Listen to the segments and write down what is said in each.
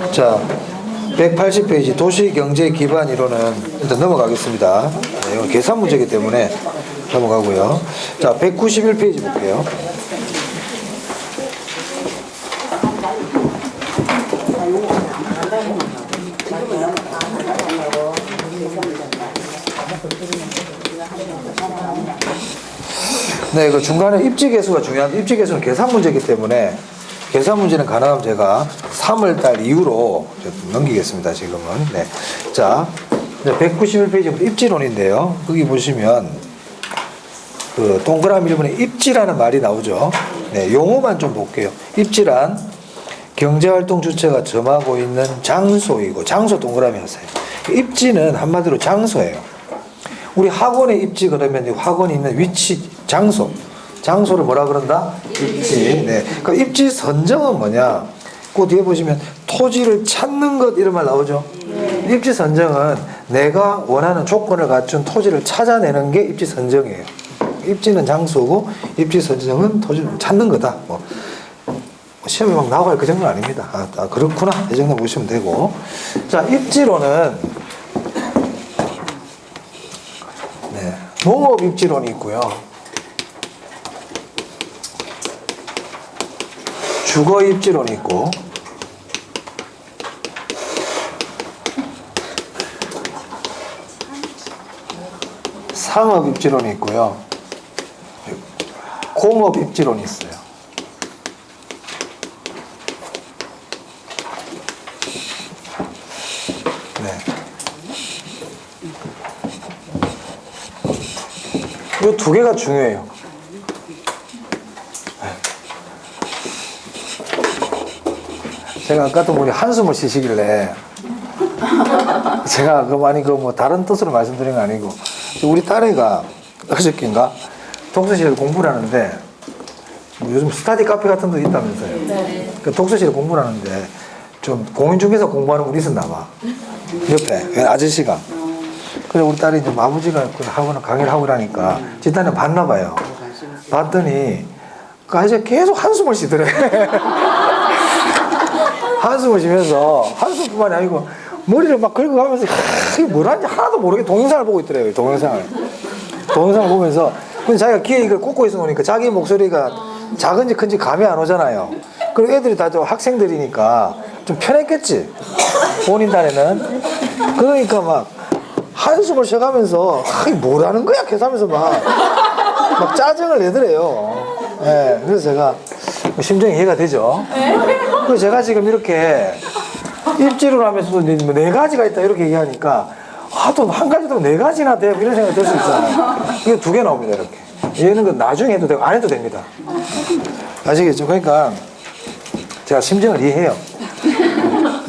자, 180페이지 도시경제 기반 이론은 일단 넘어가겠습니다. 네, 이건 계산 문제이기 때문에 넘어가고요. 자, 191페이지 볼게요. 네, 그 중간에 입지계수가 중요한데 입지계수는 계산 문제이기 때문에 계산 문제는 가능하면 제가 3월달 이후로 넘기겠습니다. 지금은. 네. 자, 191페이지부터 입지론인데요. 거기 보시면 그 동그라미 1번에 입지라는 말이 나오죠. 네, 용어만 좀 볼게요. 입지란 경제활동 주체가 점하고 있는 장소이고, 장소 동그라미 하세요. 입지는 한마디로 장소예요. 우리 학원의 입지 그러면 학원이 있는 위치, 장소를 뭐라 그런다? 입지. 네. 그 입지 선정은 뭐냐? 그 뒤에 보시면 토지를 찾는 것 이런 말 나오죠. 입지 선정은 내가 원하는 조건을 갖춘 토지를 찾아내는 게 입지 선정이에요. 입지는 장소고 입지 선정은 토지를 찾는 거다. 뭐 시험에 막 나와야 그 정도는 아닙니다. 아, 그렇구나. 이 정도 보시면 되고. 자, 입지론은 네, 농업 입지론이 있고요. 주거 입지론이 있고, 상업 입지론이 있고요. 공업 입지론이 있어요. 네. 이 두 개가 중요해요. 제가 아까도 보니 한숨을 쉬시길래 제가 뭐 다른 뜻으로 말씀드린 건 아니고 우리 딸애가 어저께인가 독서실에서 공부를 하는데 뭐 요즘 스터디 카페 같은 데 있다면서요. 네. 그 독서실에 공부를 하는데 좀 공인중개사 공부하는 분이 있었나 봐. 옆에 아저씨가. 그래 우리 딸이 이제 아버지가 하거나 강의를 하고 이러니까 집단에 봤나 봐요. 봤더니 그 아저씨가 계속 한숨을 쉬더래. 한숨을 쉬면서 한숨뿐만이 아니고 머리를 막 긁어가면서 이게 뭐라는지 하나도 모르게 동영상을 보고 있더래요. 동영상을 보면서 근데 자기가 귀에 이걸 꽂고 있어 놓으니까 자기 목소리가 작은지 큰지 감이 안 오잖아요. 그리고 애들이 다 좀 학생들이니까 좀 편했겠지. 본인 딴에는. 그러니까 막 한숨을 쉬어가면서 이게 뭐라는 거야 계속하면서 막 짜증을 내더래요. 네, 그래서 제가 심정이 이해가 되죠. 그래서 제가 지금 이렇게 입지를 하면서도 네 가지가 있다 이렇게 얘기하니까 또 한 가지도 네 가지나 돼 이런 생각이 들 수 있잖아요. 이게 두 개 나옵니다. 이렇게 얘는 그 나중에 해도 되고 안 해도 됩니다. 아시겠죠? 그러니까 제가 심정을 이해해요.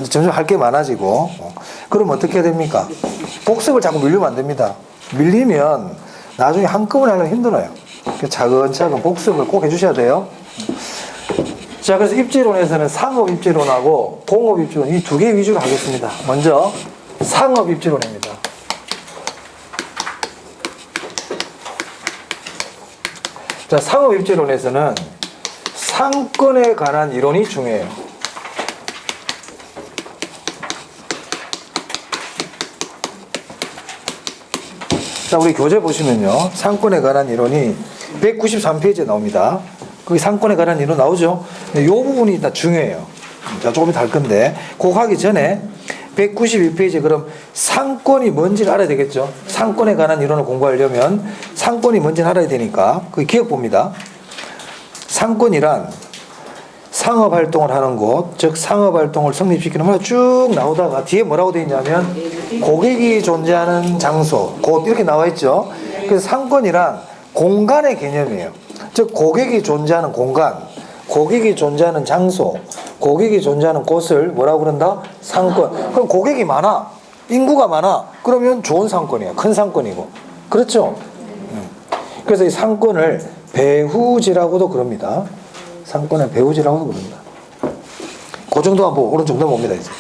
점점 할 게 많아지고 그럼 어떻게 해야 됩니까? 복습을 자꾸 밀리면 안 됩니다. 밀리면 나중에 한꺼번에 하려면 힘들어요. 차근차근 복습을 꼭 해주셔야 돼요. 자, 그래서 입지론에서는 상업 입지론하고 공업 입지론 이 두 개 위주로 하겠습니다. 먼저 상업 입지론입니다. 자, 상업 입지론에서는 상권에 관한 이론이 중요해요. 자, 우리 교재 보시면요. 상권에 관한 이론이 193페이지에 나옵니다. 거기 상권에 관한 이론 나오죠? 이 부분이 다 중요해요. 자, 조금 이따 할 건데, 그거 하기 전에 192페이지 그럼 상권이 뭔지를 알아야 되겠죠? 상권에 관한 이론을 공부하려면 상권이 뭔지를 알아야 되니까, 그 기억 봅니다. 상권이란 상업활동을 하는 곳, 즉 상업활동을 성립시키는 말 쭉 나오다가 뒤에 뭐라고 되어 있냐면 고객이 존재하는 장소, 곳 이렇게 나와 있죠. 그래서 상권이란 공간의 개념이에요. 즉 고객이 존재하는 공간, 고객이 존재하는 장소, 고객이 존재하는 곳을 뭐라고 그런다? 상권. 그럼 고객이 많아, 인구가 많아, 그러면 좋은 상권이야. 큰 상권이고. 그렇죠? 그래서 이 상권을 배후지라고도 그럽니다. 상권의 배후지라고도 그럽니다. 그 정도만 보고 오른쪽 넘어옵니다. 이제.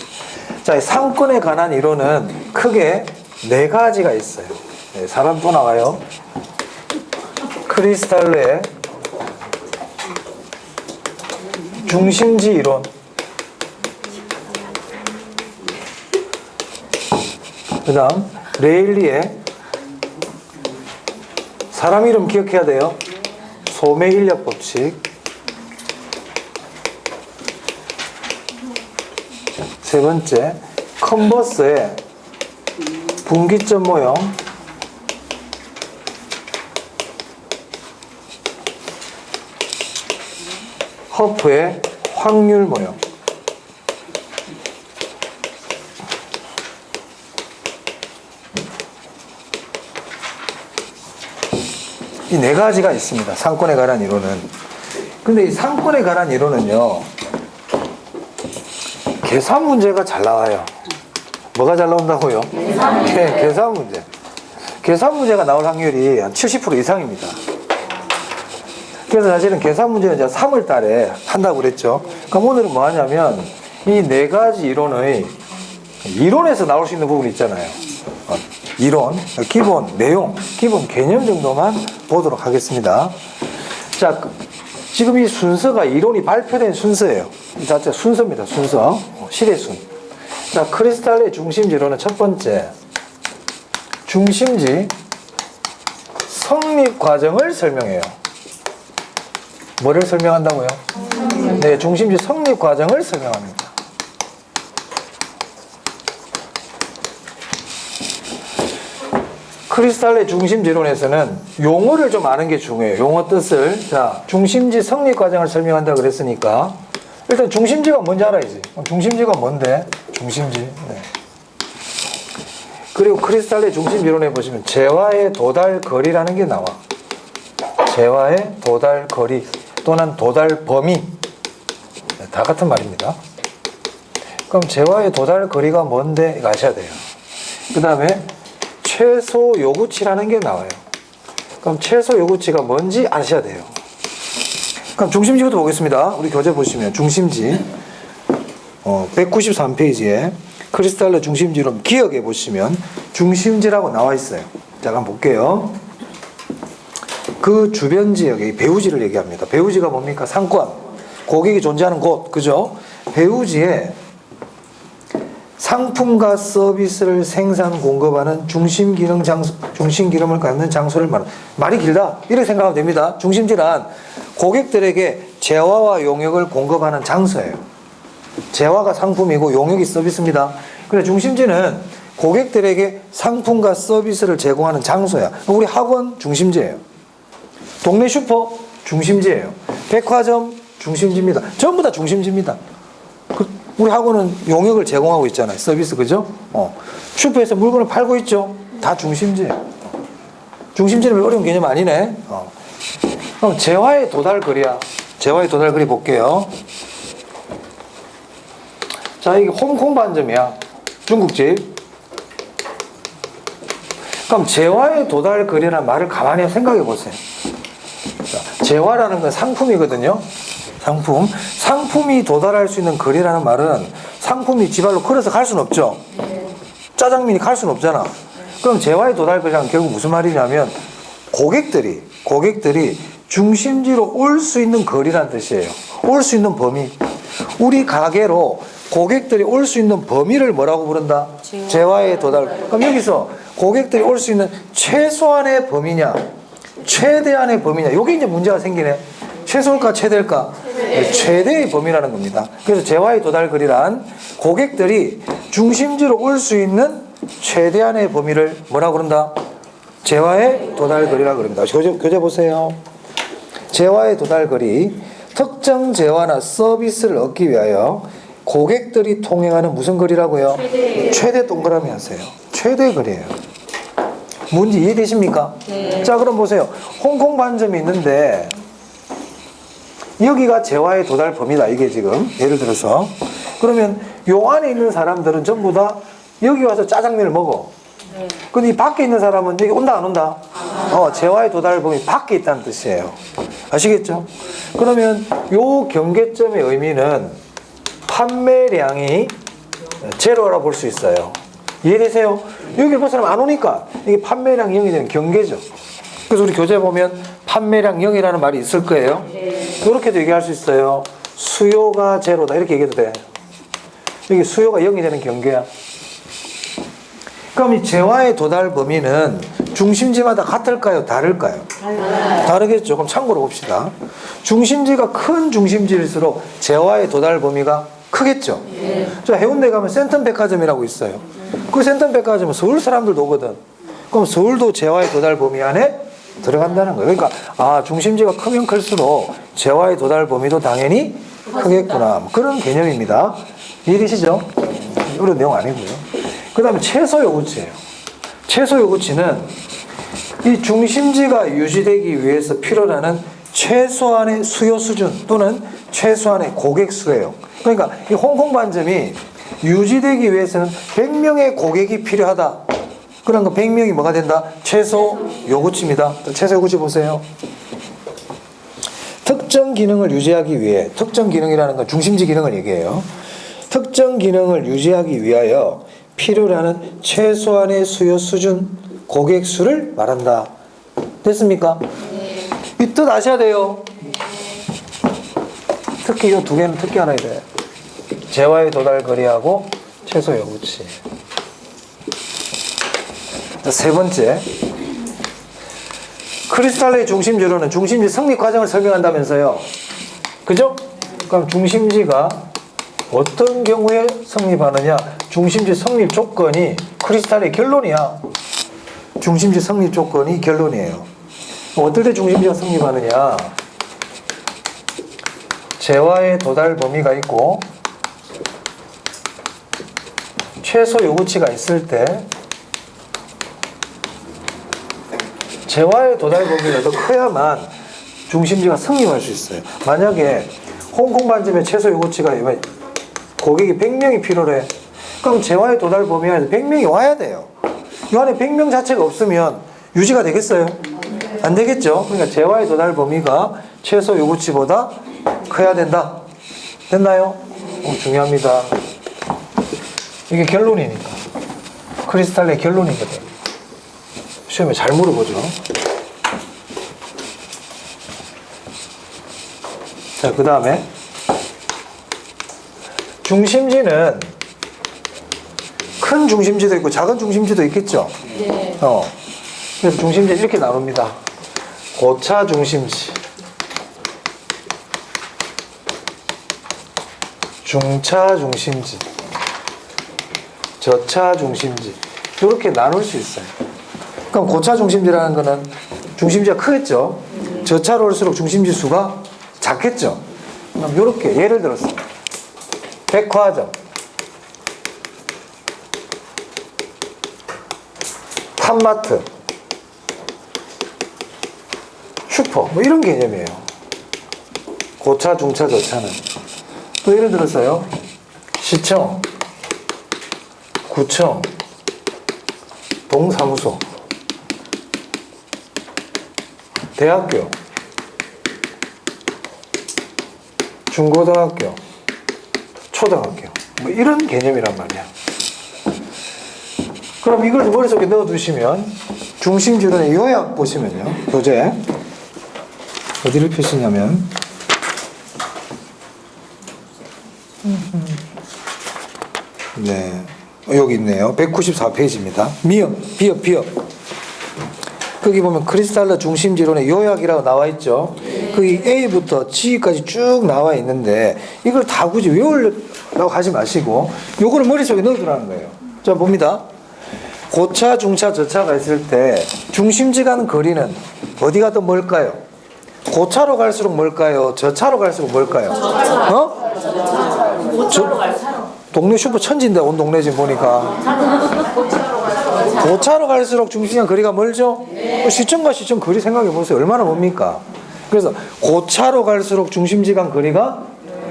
자, 이 상권에 관한 이론은 크게 네 가지가 있어요. 네, 사람 또 나와요. 크리스탈로의 중심지 이론, 그 다음 레일리의 사람 이름 기억해야 돼요. 소매인력 법칙. 세 번째 컨버스의 분기점 모형. 허프의 확률 모형. 이 네 가지가 있습니다. 상권에 관한 이론은. 근데 이 상권에 관한 이론은요, 계산 문제가 잘 나와요. 뭐가 잘 나온다고요? 계산 문제. 계산 문제가 나올 확률이 한 70% 이상입니다. 그래서 사실은 계산 문제는 이제 3월 달에 한다고 그랬죠. 그럼 오늘은 뭐 하냐면, 이 네 가지 이론의 이론에서 나올 수 있는 부분이 있잖아요. 이론, 기본 내용, 기본 개념 정도만 보도록 하겠습니다. 자, 지금 이 순서가 이론이 발표된 순서예요. 이 자체 순서입니다. 순서. 시대순. 자, 크리스탈의 중심지로는 첫 번째, 중심지 성립 과정을 설명해요. 뭐를 설명한다고요? 네, 중심지 성립 과정을 설명합니다. 크리스탈의 중심지론에서는 용어를 좀 아는 게 중요해요. 용어 뜻을. 자, 중심지 성립 과정을 설명한다 그랬으니까 일단 중심지가 뭔지 알아야지. 중심지가 뭔데? 중심지. 네. 그리고 크리스탈의 중심지론에 보시면 재화의 도달 거리라는 게 나와. 재화의 도달 거리 또는 도달 범위. 네, 다 같은 말입니다. 그럼 재화의 도달 거리가 뭔데? 이거 아셔야 돼요. 그 다음에 최소 요구치라는 게 나와요. 그럼 최소 요구치가 뭔지 아셔야 돼요. 그럼 중심지부터 보겠습니다. 우리 교재 보시면 중심지 193페이지에 크리스탈의 중심지론 기억해 보시면 중심지라고 나와 있어요. 자, 한번 볼게요. 그 주변 지역의 배후지를 얘기합니다. 배후지가 뭡니까? 상권, 고객이 존재하는 곳, 그죠? 배후지에 상품과 서비스를 생산 공급하는 중심 기능을 갖는 장소를 말합니다. 말이 길다. 이렇게 생각하면 됩니다. 중심지란 고객들에게 재화와 용역을 공급하는 장소예요. 재화가 상품이고 용역이 서비스입니다. 그래서 중심지는 고객들에게 상품과 서비스를 제공하는 장소야. 우리 학원 중심지예요. 동네 슈퍼 중심지예요. 백화점 중심지입니다. 전부 다 중심지입니다. 우리 학원은 용역을 제공하고 있잖아요. 서비스, 그죠? 슈퍼에서 물건을 팔고 있죠? 다 중심지예요. 중심지는 어려운 개념 아니네. 그럼 재화의 도달거리야. 재화의 도달거리 볼게요. 자, 이게 홍콩 반점이야. 중국집. 그럼 재화의 도달거리라는 말을 가만히 생각해 보세요. 자, 재화라는 건 상품이거든요. 상품. 상품이 도달할 수 있는 거리라는 말은 상품이 지발로 걸어서 갈 수는 없죠. 짜장면이 갈 수는 없잖아. 그럼 재화의 도달거리란 결국 무슨 말이냐면 고객들이 중심지로 올 수 있는 거리란 뜻이에요. 올 수 있는 범위. 우리 가게로 고객들이 올 수 있는 범위를 뭐라고 부른다? 재화의 도달. 그럼 여기서 고객들이 올 수 있는 최소한의 범위냐, 최대한의 범위냐, 이게 이제 문제가 생기네. 최소일까, 최대일까? 네, 최대의 범위라는 겁니다. 그래서 재화의 도달거리란 고객들이 중심지로 올 수 있는 최대한의 범위를 뭐라고 그런다? 재화의 도달거리라고 그럽니다. 교재 보세요. 재화의 도달거리. 특정 재화나 서비스를 얻기 위하여 고객들이 통행하는 무슨 거리라고요? 최대 동그라미 하세요. 최대 거리예요. 뭔지 이해되십니까? 네. 자, 그럼 보세요. 홍콩 반점이 있는데 여기가 재화의 도달 범위다. 이게 지금 예를 들어서 그러면 요 안에 있는 사람들은 전부 다 여기 와서 짜장면을 먹어. 네. 근데 이 밖에 있는 사람은 여기 온다 안 온다? 재화의 도달 범위 밖에 있다는 뜻이에요. 아시겠죠? 그러면 요 경계점의 의미는 판매량이 제로라고 볼 수 있어요. 이해되세요? 여기 볼 사람 안 오니까 이게 판매량 0이 되는 경계죠. 그래서 우리 교재 보면 판매량 0이라는 말이 있을 거예요. 이렇게도 얘기할 수 있어요. 수요가 제로다. 이렇게 얘기해도 돼. 여기 수요가 0이 되는 경계야. 그럼 이 재화의 도달 범위는 중심지마다 같을까요? 다를까요? 다르겠죠. 그럼 참고로 봅시다. 중심지가 큰 중심지일수록 재화의 도달 범위가 크겠죠. 저 해운대 가면 센텀 백화점이라고 있어요. 그 센텀 백화점은 서울 사람들도 오거든. 그럼 서울도 재화의 도달 범위 안에 들어간다는 거예요. 그러니까 중심지가 크면 클수록 재화의 도달 범위도 당연히 크겠구나. 그런 개념입니다. 이해되시죠? 어려운 내용 아니고요. 그 다음에 최소 요구치예요. 최소 요구치는 이 중심지가 유지되기 위해서 필요라는 최소한의 수요 수준 또는 최소한의 고객 수예요. 그러니까 이 홍콩 반점이 유지되기 위해서는 100명의 고객이 필요하다. 그런 거 100명이 뭐가 된다? 최소 요구치입니다. 최소 요구치 보세요. 특정 기능을 유지하기 위해, 특정 기능이라는 건 중심지 기능을 얘기해요. 특정 기능을 유지하기 위하여 필요라는 최소한의 수요 수준, 고객 수를 말한다. 됐습니까? 이 뜻 아셔야 돼요. 특히 이 두 개는 특히 알아야 돼. 재화의 도달 거리하고 최소 요구치. 세 번째, 크리스탈의 중심지로는 중심지 성립 과정을 설명한다면서요. 그죠? 그럼 중심지가 어떤 경우에 성립하느냐? 중심지 성립 조건이 크리스탈의 결론이야. 중심지 성립 조건이 결론이에요. 어떨 때 중심지가 성립하느냐? 재화의 도달 범위가 있고 최소 요구치가 있을 때 재화의 도달 범위가 더 커야만 중심지가 성립할 수 있어요. 만약에 홍콩 반점의 최소 요구치가 고객이 100명이 필요해. 그럼 재화의 도달 범위 안에서 100명이 와야 돼요. 이 안에 100명 자체가 없으면 유지가 되겠어요? 안 되겠죠? 그러니까 재화의 도달 범위가 최소 요구치보다 커야 된다. 됐나요? 중요합니다. 이게 결론이니까. 크리스탈의 결론이거든. 시험에 잘 물어보죠. 자, 그 다음에 중심지는 큰 중심지도 있고 작은 중심지도 있겠죠. 네. 그래서 중심지 이렇게 나눕니다. 고차 중심지, 중차 중심지, 저차 중심지, 이렇게 나눌 수 있어요. 그럼 고차 중심지라는 거는 중심지가 크겠죠. 저차로 올수록 중심지 수가 작겠죠. 그럼 이렇게 예를 들어서 백화점, 탑마트, 슈퍼 뭐 이런 개념이에요. 고차, 중차, 저차는. 또 예를 들어서요, 시청, 구청, 동사무소, 대학교, 중고등학교, 초등학교 뭐 이런 개념이란 말이야. 그럼 이걸 머릿속에 넣어두시면 중심지론의 요약 보시면요, 교재 어디를 펴시냐면 네, 여기 있네요. 194페이지입니다. 비읍 거기 보면 크리스탈러 중심지론의 요약이라고 나와 있죠. 거기 A부터 G까지 쭉 나와 있는데 이걸 다 굳이 외우려고 하지 마시고 요거를 머릿속에 넣어두라는 거예요. 자, 봅니다. 고차, 중차, 저차가 있을 때 중심지 가는 거리는 어디가 더 멀까요? 고차로 갈수록 멀까요? 저차로 갈수록 멀까요? 고차로 갈수록. 동네 슈퍼 천지인데 온 동네 지금 보니까 고차로 갈수록 중심지간 거리가 멀죠? 시청과 시청 거리 생각해 보세요. 얼마나 멉니까? 그래서 고차로 갈수록 중심지간 거리가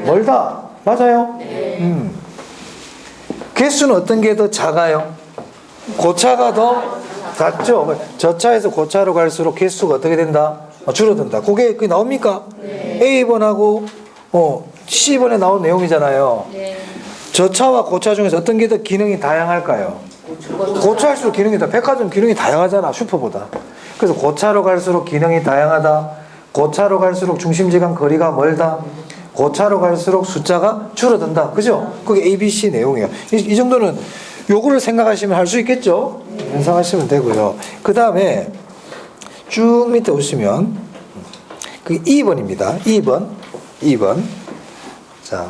멀다. 맞아요? 개수는 어떤 게 더 작아요? 고차가 더 작죠? 저차에서 고차로 갈수록 개수가 어떻게 된다? 줄어든다. 그게 나옵니까? A번하고 C번에 나온 내용이잖아요. 저차와 고차 중에서 어떤 게 더 기능이 다양할까요? 고차할수록 기능이 백화점 기능이 다양하잖아, 슈퍼보다. 그래서 고차로 갈수록 기능이 다양하다. 고차로 갈수록 중심지간 거리가 멀다. 고차로 갈수록 숫자가 줄어든다. 그죠? 그게 ABC 내용이에요. 이 정도는 요거를 생각하시면 할 수 있겠죠? 생각하시면 되고요. 그 다음에 쭉 밑에 오시면 그 2번입니다. 2번. 자,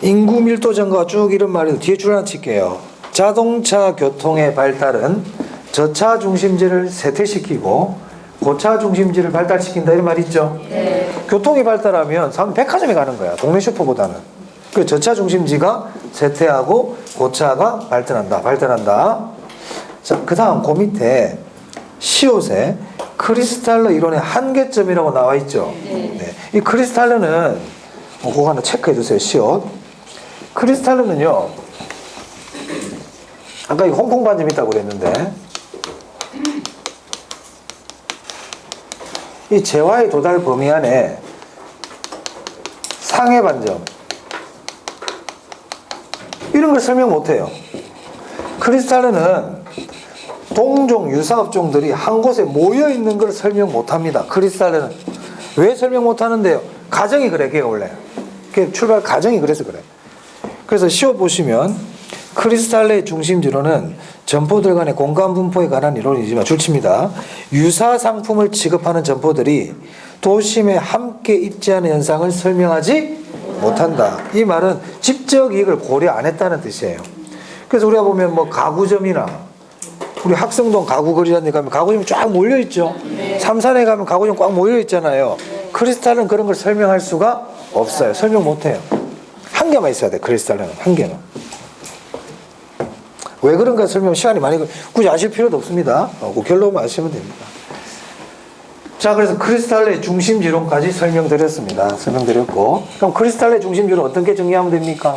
인구 밀도 증가 쭉 이런 말이 뒤에 줄 하나 칠게요. 자동차 교통의 발달은 저차 중심지를 쇠퇴시키고 고차 중심지를 발달시킨다 이런 말 있죠? 네. 교통이 발달하면 사람 백화점에 가는 거야. 동네 슈퍼보다는. 그 저차 중심지가 쇠퇴하고 고차가 발달한다. 자, 그 다음 그 밑에 시옷에 크리스탈러 이론의 한계점이라고 나와 있죠? 네. 이 크리스탈러는 그거 하나 체크해 주세요. 시옷. 크리스탈러는요. 아까 이 홍콩 반점 있다고 그랬는데 이 재화의 도달 범위 안에 상해 반점 이런 걸 설명 못해요. 크리스탈러는 동종 유사업종들이 한 곳에 모여 있는 걸 설명 못합니다. 크리스탈러는 왜 설명 못하는데요? 가정이 그래. 걔가 원래 출발 가정이 그래서 그래. 그래서 시옷 보시면 크리스탈러의 중심지로는 점포들 간의 공간 분포에 관한 이론이지만 줄칩니다. 유사 상품을 취급하는 점포들이 도심에 함께 입지하는 현상을 설명하지 못한다. 이 말은 집적 이익을 고려 안 했다는 뜻이에요. 그래서 우리가 보면 뭐 가구점이나 우리 학성동 가구거리라는 데 가면 가구점이 쫙 몰려 있죠. 삼산에 가면 가구점 꽉 몰려 있잖아요. 크리스탈은 그런 걸 설명할 수가 없어요. 설명 못 해요. 한 개만 있어야 돼. 크리스탈은 한 개는. 왜 그런가 설명 시간이 많이 굳이 아실 필요도 없습니다. 그 결론만 아시면 됩니다. 자, 그래서 크리스탈의 중심지론까지 설명드렸고, 그럼 크리스탈의 중심지론 어떻게 정리하면 됩니까?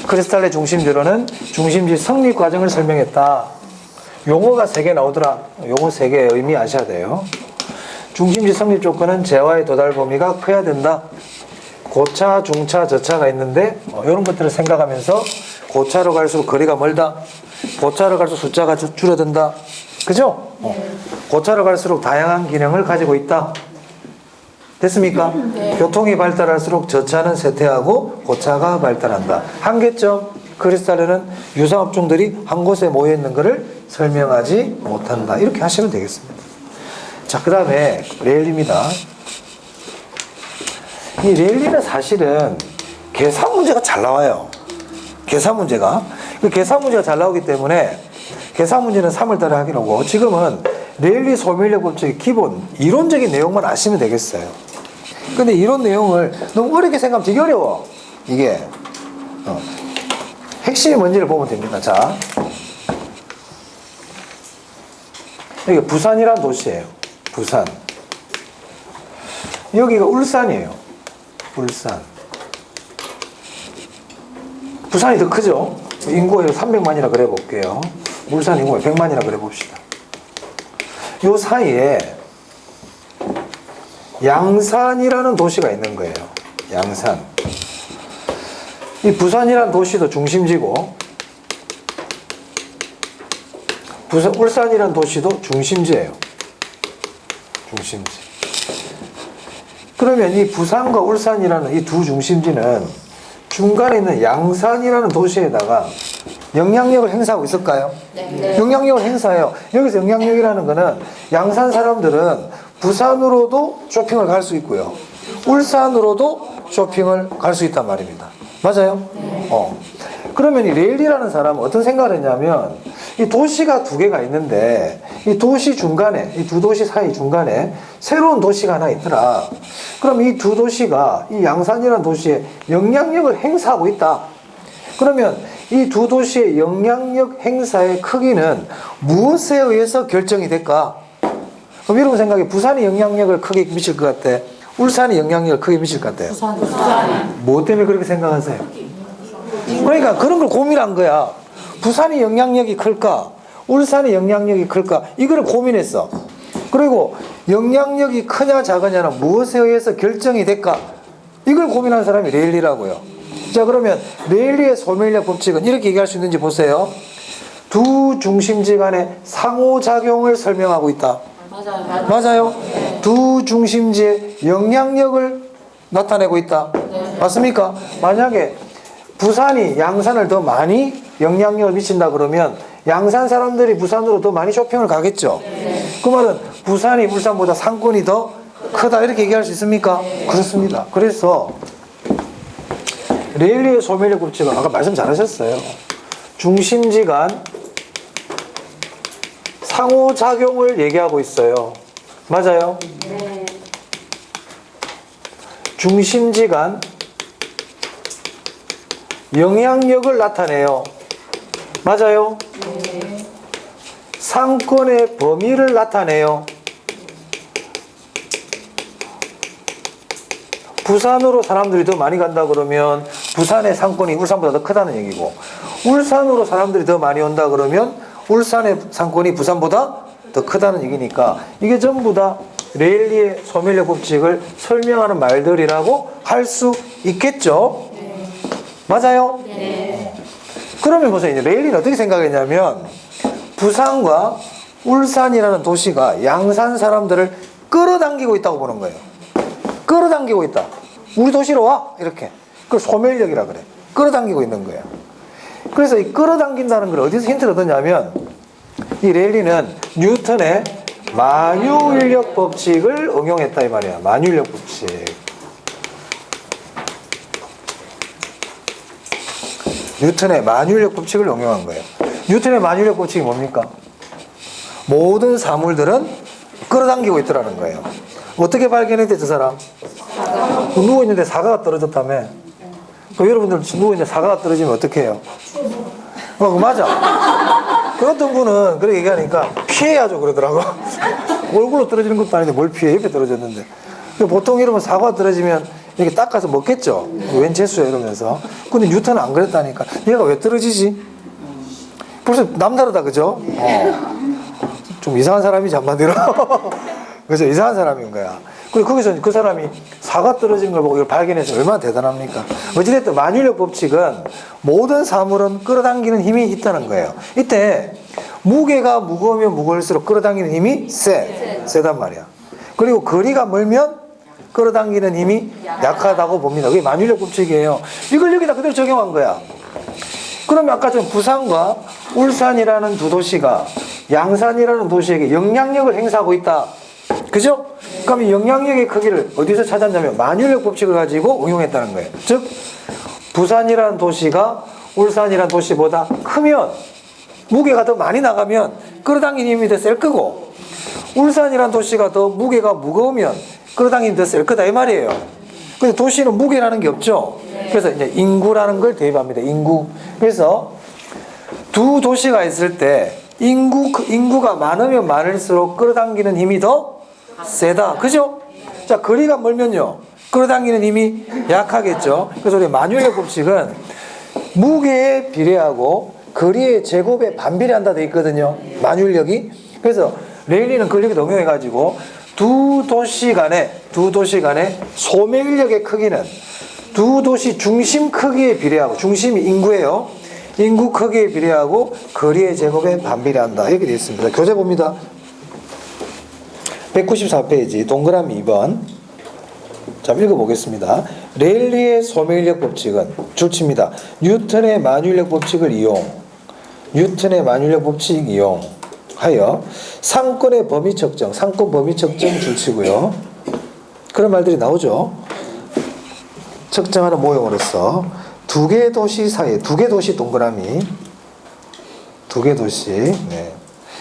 크리스탈의 중심지론은 중심지 성립 과정을 설명했다. 용어가 3개 나오더라. 용어 3개 의미 아셔야 돼요. 중심지 성립 조건은 재화의 도달 범위가 커야 된다. 고차, 중차, 저차가 있는데 이런 것들을 생각하면서 고차로 갈수록 거리가 멀다. 고차로 갈수록 숫자가 줄어든다. 그죠? 고차로 갈수록 다양한 기능을 가지고 있다. 됐습니까? 네. 교통이 발달할수록 저차는 쇠퇴하고 고차가 발달한다. 한계점, 크리스탈에는 유사업종들이 한 곳에 모여 있는 것을 설명하지 못한다. 이렇게 하시면 되겠습니다. 자, 그 다음에 레일리입니다. 이 레일리는 사실은 계산 문제가 잘 나와요. 계산 문제가. 그 계산 문제가 잘 나오기 때문에 계산 문제는 3월달에 하기로 하고 지금은 레일리 소멸력 법칙의 기본 이론적인 내용만 아시면 되겠어요. 근데 이론 내용을 너무 어렵게 생각하면 되게 어려워. 이게 핵심이 뭔지를 보면 됩니다. 자, 여기 부산이라는 도시예요. 부산. 여기가 울산이에요. 울산. 부산이 더 크죠? 인구가 300만이라 그래 볼게요. 울산 인구가 100만이라 그래 봅시다. 요 사이에 양산이라는 도시가 있는 거예요. 양산. 이 부산이라는 도시도 중심지고 울산이라는 도시도 중심지예요. 중심지. 그러면 이 부산과 울산이라는 이 두 중심지는 중간에 있는 양산이라는 도시에다가 영향력을 행사하고 있을까요? 네. 영향력을 행사해요. 여기서 영향력이라는 거는 양산 사람들은 부산으로도 쇼핑을 갈 수 있고요. 울산으로도 쇼핑을 갈 수 있단 말입니다. 맞아요? 네. 그러면 이 레일리라는 사람은 어떤 생각을 했냐면 이 도시가 2개가 있는데 이 도시 중간에 이 두 도시 사이 중간에 새로운 도시가 하나 있더라. 그럼 이 두 도시가 이 양산이라는 도시에 영향력을 행사하고 있다. 그러면 이 두 도시의 영향력 행사의 크기는 무엇에 의해서 결정이 될까? 그럼 여러분 생각에 부산이 영향력을 크게 미칠 것 같아? 울산이 영향력을 크게 미칠 것 같아요? 부산. 뭐 때문에 그렇게 생각하세요? 그러니까 그런 걸 고민한 거야. 부산이 영향력이 클까? 울산이 영향력이 클까? 이거를 고민했어. 그리고 영향력이 크냐 작으냐는 무엇에 의해서 결정이 될까? 이걸 고민한 사람이 레일리라고요. 자, 그러면 레일리의 소멸력 법칙은 이렇게 얘기할 수 있는지 보세요. 두 중심지 간의 상호작용을 설명하고 있다. 맞아요. 네. 두 중심지의 영향력을 나타내고 있다. 네. 맞습니까? 만약에 부산이 양산을 더 많이 영향력을 미친다 그러면 양산 사람들이 부산으로 더 많이 쇼핑을 가겠죠. 그 말은 부산이 울산보다 상권이 더 크다 이렇게 얘기할 수 있습니까? 그렇습니다. 그래서 레일리의 소멸력 법칙은 아까 말씀 잘하셨어요. 중심지 간 상호작용을 얘기하고 있어요. 맞아요? 네. 중심지 간 영향력을 나타내요. 맞아요? 네. 상권의 범위를 나타내요. 부산으로 사람들이 더 많이 간다 그러면 부산의 상권이 울산보다 더 크다는 얘기고, 울산으로 사람들이 더 많이 온다 그러면 울산의 상권이 부산보다 더 크다는 얘기니까 이게 전부 다 레일리의 소멸력 법칙을 설명하는 말들이라고 할 수 있겠죠? 네. 맞아요? 네. 그러면 보세요. 이제 레일리는 어떻게 생각했냐면 부산과 울산이라는 도시가 양산 사람들을 끌어당기고 있다고 보는 거예요. 끌어당기고 있다. 우리 도시로 와! 이렇게. 그걸 소멸력이라 그래. 끌어당기고 있는 거예요. 그래서 이 끌어당긴다는 걸 어디서 힌트를 얻었냐면 이 레일리는 뉴턴의 만유인력 법칙을 응용했다 이 말이야. 만유인력 법칙. 뉴턴의 만유인력 법칙을 응용한 거예요. 뉴턴의 만유인력 법칙이 뭡니까? 모든 사물들은 끌어당기고 있더라는 거예요. 어떻게 발견했대 저 사람? 누워있는데 사과가 떨어졌다며. 여러분들 누워있는데 사과가 떨어지면 어떻게 해요? 맞아. 그 어떤 분은 그렇게 얘기하니까 피해야죠 그러더라고. 얼굴로 떨어지는 것도 아닌데 뭘 피해? 옆에 떨어졌는데. 보통 이러면 사과 떨어지면 이렇게 닦아서 먹겠죠. 웬 재수야 이러면서. 근데 뉴턴은 안 그랬다니까. 얘가 왜 떨어지지? 벌써 남다르다 그죠? 좀 이상한 사람이지 한마디로. 그죠? 이상한 사람인 거야. 그리고 거기서 그 사람이 사과 떨어진 걸 보고 이걸 발견해서 얼마나 대단합니까? 어찌됐든 만유인력 법칙은 모든 사물은 끌어당기는 힘이 있다는 거예요. 이때 무게가 무거우면 무거울수록 끌어당기는 힘이 세단 말이야. 그리고 거리가 멀면 끌어당기는 힘이 약하다고 봅니다. 그게 만유인력 법칙이에요. 이걸 여기다 그대로 적용한 거야. 그러면 아까 전 부산과 울산이라는 두 도시가 양산이라는 도시에게 영향력을 행사하고 있다. 그죠? 그럼 이 영향력의 크기를 어디서 찾았냐면 만유인력 법칙을 가지고 응용했다는 거예요. 즉 부산이라는 도시가 울산이라는 도시보다 크면 무게가 더 많이 나가면 끌어당기는 힘이 더 셀 거고, 울산이라는 도시가 더 무게가 무거우면 끌어당기는 힘이 더 셀 거다 이 말이에요. 근데 도시는 무게라는 게 없죠. 그래서 이제 인구라는 걸 대입합니다. 인구. 그래서 두 도시가 있을 때 인구가 많으면 많을수록 끌어당기는 힘이 더 세다. 그죠? 자, 거리가 멀면요. 끌어당기는 힘이 약하겠죠. 그래서 우리 만유인력 법칙은 무게에 비례하고 거리의 제곱에 반비례한다 돼 있거든요. 만유인력이. 그래서 레일리는 그걸 여기다 응용해가지고 두 도시 간의 소매인력의 크기는 두 도시 중심 크기에 비례하고, 중심이 인구예요. 인구 크기에 비례하고 거리의 제곱에 반비례한다. 이렇게 되어 있습니다. 교재 봅니다. 194페이지 동그라미 2번. 자, 읽어보겠습니다. 레일리의 소멸력 법칙은 줄칩니다. 뉴턴의 만유인력 법칙을 이용하여 상권의 범위 측정, 상권 범위 측정 줄치고요. 그런 말들이 나오죠. 측정하는 모형으로서 두 개 도시 사이에, 두 개 도시 동그라미, 두 개 도시, 네.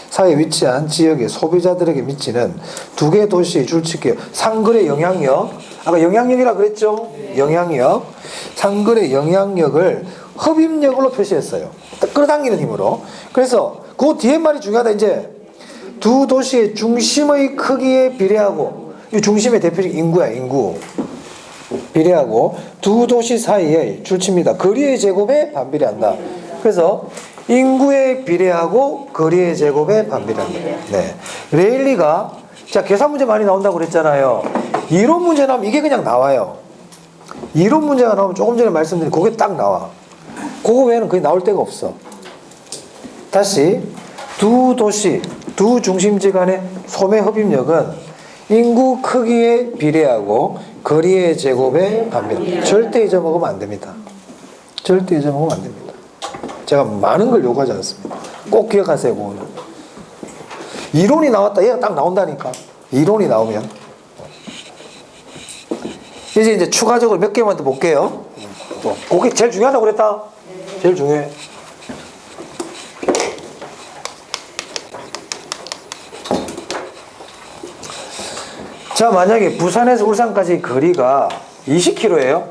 사이에 위치한 지역의 소비자들에게 미치는 두 개 도시의 줄치기요. 상근의 영향력, 아까 영향력이라 그랬죠? 영향력, 상근의 영향력을 흡입력으로 표시했어요. 끌어당기는 힘으로. 그래서 그 뒤에 말이 중요하다. 이제 두 도시의 중심의 크기에 비례하고, 이 중심의 대표적 인구야, 인구. 비례하고 두 도시 사이의 줄칩니다. 거리의 제곱에 반비례한다. 그래서 인구에 비례하고 거리의 제곱에 반비례한다. 네. 레일리가 자 계산 문제 많이 나온다고 그랬잖아요. 이론 문제 나오면 이게 그냥 나와요. 이론 문제가 나오면 조금 전에 말씀드린 그게 딱 나와. 그거 외에는 거의 나올 데가 없어. 다시 두 도시, 두 중심지 간의 소매 흡입력은 인구 크기에 비례하고 거리의 제곱에 반비례. 절대 잊어먹으면 안 됩니다. 절대 잊어먹으면 안 됩니다. 제가 많은 걸 요구하지 않습니다. 꼭 기억하세요. 그거는. 이론이 나왔다. 얘가 딱 나온다니까. 이론이 나오면. 이제 추가적으로 몇 개만 더 볼게요. 그게 제일 중요하다고 그랬다. 제일 중요해. 자, 만약에 부산에서 울산까지 거리가 20km예요.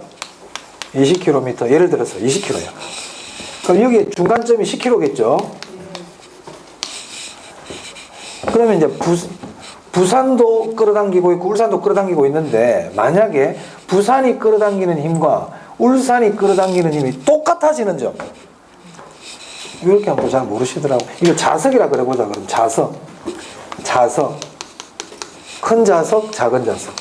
20km. 예를 들어서 20km야. 그럼 여기 중간점이 10km겠죠. 그러면 이제 부산도 끌어당기고 있고 울산도 끌어당기고 있는데, 만약에 부산이 끌어당기는 힘과 울산이 끌어당기는 힘이 똑같아지는 점. 이렇게 하면 잘 모르시더라고. 이거 자석이라 그래 보자. 그럼 자석. 큰 자석, 작은 자석.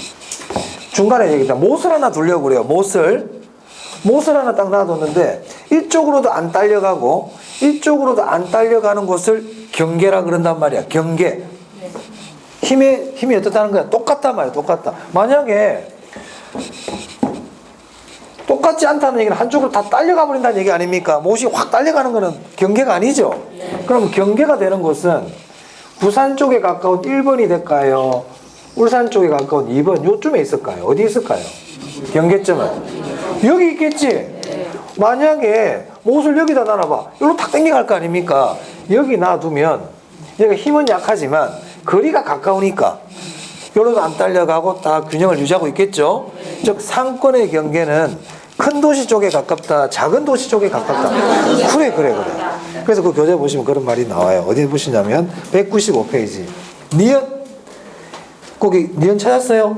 중간에 얘기다. 못을 하나 두려고 그래요. 못을 하나 딱 놔뒀는데 이쪽으로도 안 딸려가고 이쪽으로도 안 딸려가는 곳을 경계라 그런단 말이야. 경계. 힘이 어떻다는 거야? 똑같단 말이야. 똑같다. 만약에 똑같지 않다는 얘기는 한쪽으로 다 딸려가 버린다는 얘기 아닙니까? 못이 확 딸려가는 거는 경계가 아니죠. 그럼 경계가 되는 곳은 부산 쪽에 가까운 1번이 될까요? 울산 쪽에 가까운 2번 요쯤에 있을까요? 어디 있을까요? 경계점은 여기 있겠지. 만약에 못을 여기다 놔봐. 여기로 탁 당겨갈 거 아닙니까? 여기 놔두면 얘가 힘은 약하지만 거리가 가까우니까 여기로도 안 딸려가고 다 균형을 유지하고 있겠죠. 즉 상권의 경계는 큰 도시 쪽에 가깝다, 작은 도시 쪽에 가깝다. 그래. 그래서 그 교재 보시면 그런 말이 나와요. 어디에 보시냐면 195페이지. 거기 니은 찾았어요?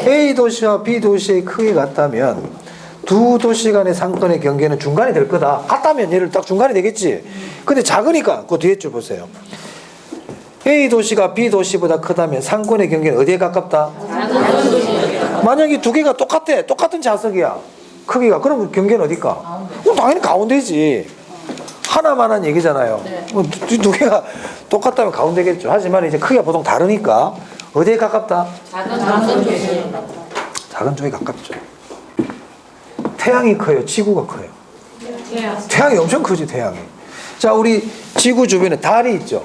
A 도시와 B 도시의 크기가 같다면 두 도시 간의 상권의 경계는 중간이 될 거다. 같다면 얘를 딱 중간이 되겠지. 근데 작으니까 그 뒤에 줄 보세요. A 도시가 B 도시보다 크다면 상권의 경계는 어디에 가깝다? 만약에 두 개가 똑같아. 똑같은 자석이야. 크기가. 그럼 경계는 어딜까? 당연히 가운데지. 하나만한 얘기잖아요. 두 개가 똑같다면 가운데겠죠. 하지만 이제 크기가 보통 다르니까 어디에 가깝다? 작은 쪽에 가깝죠. 태양이 커요? 지구가 커요? 태양이 엄청 크지, 태양이. 자, 우리 지구 주변에 달이 있죠?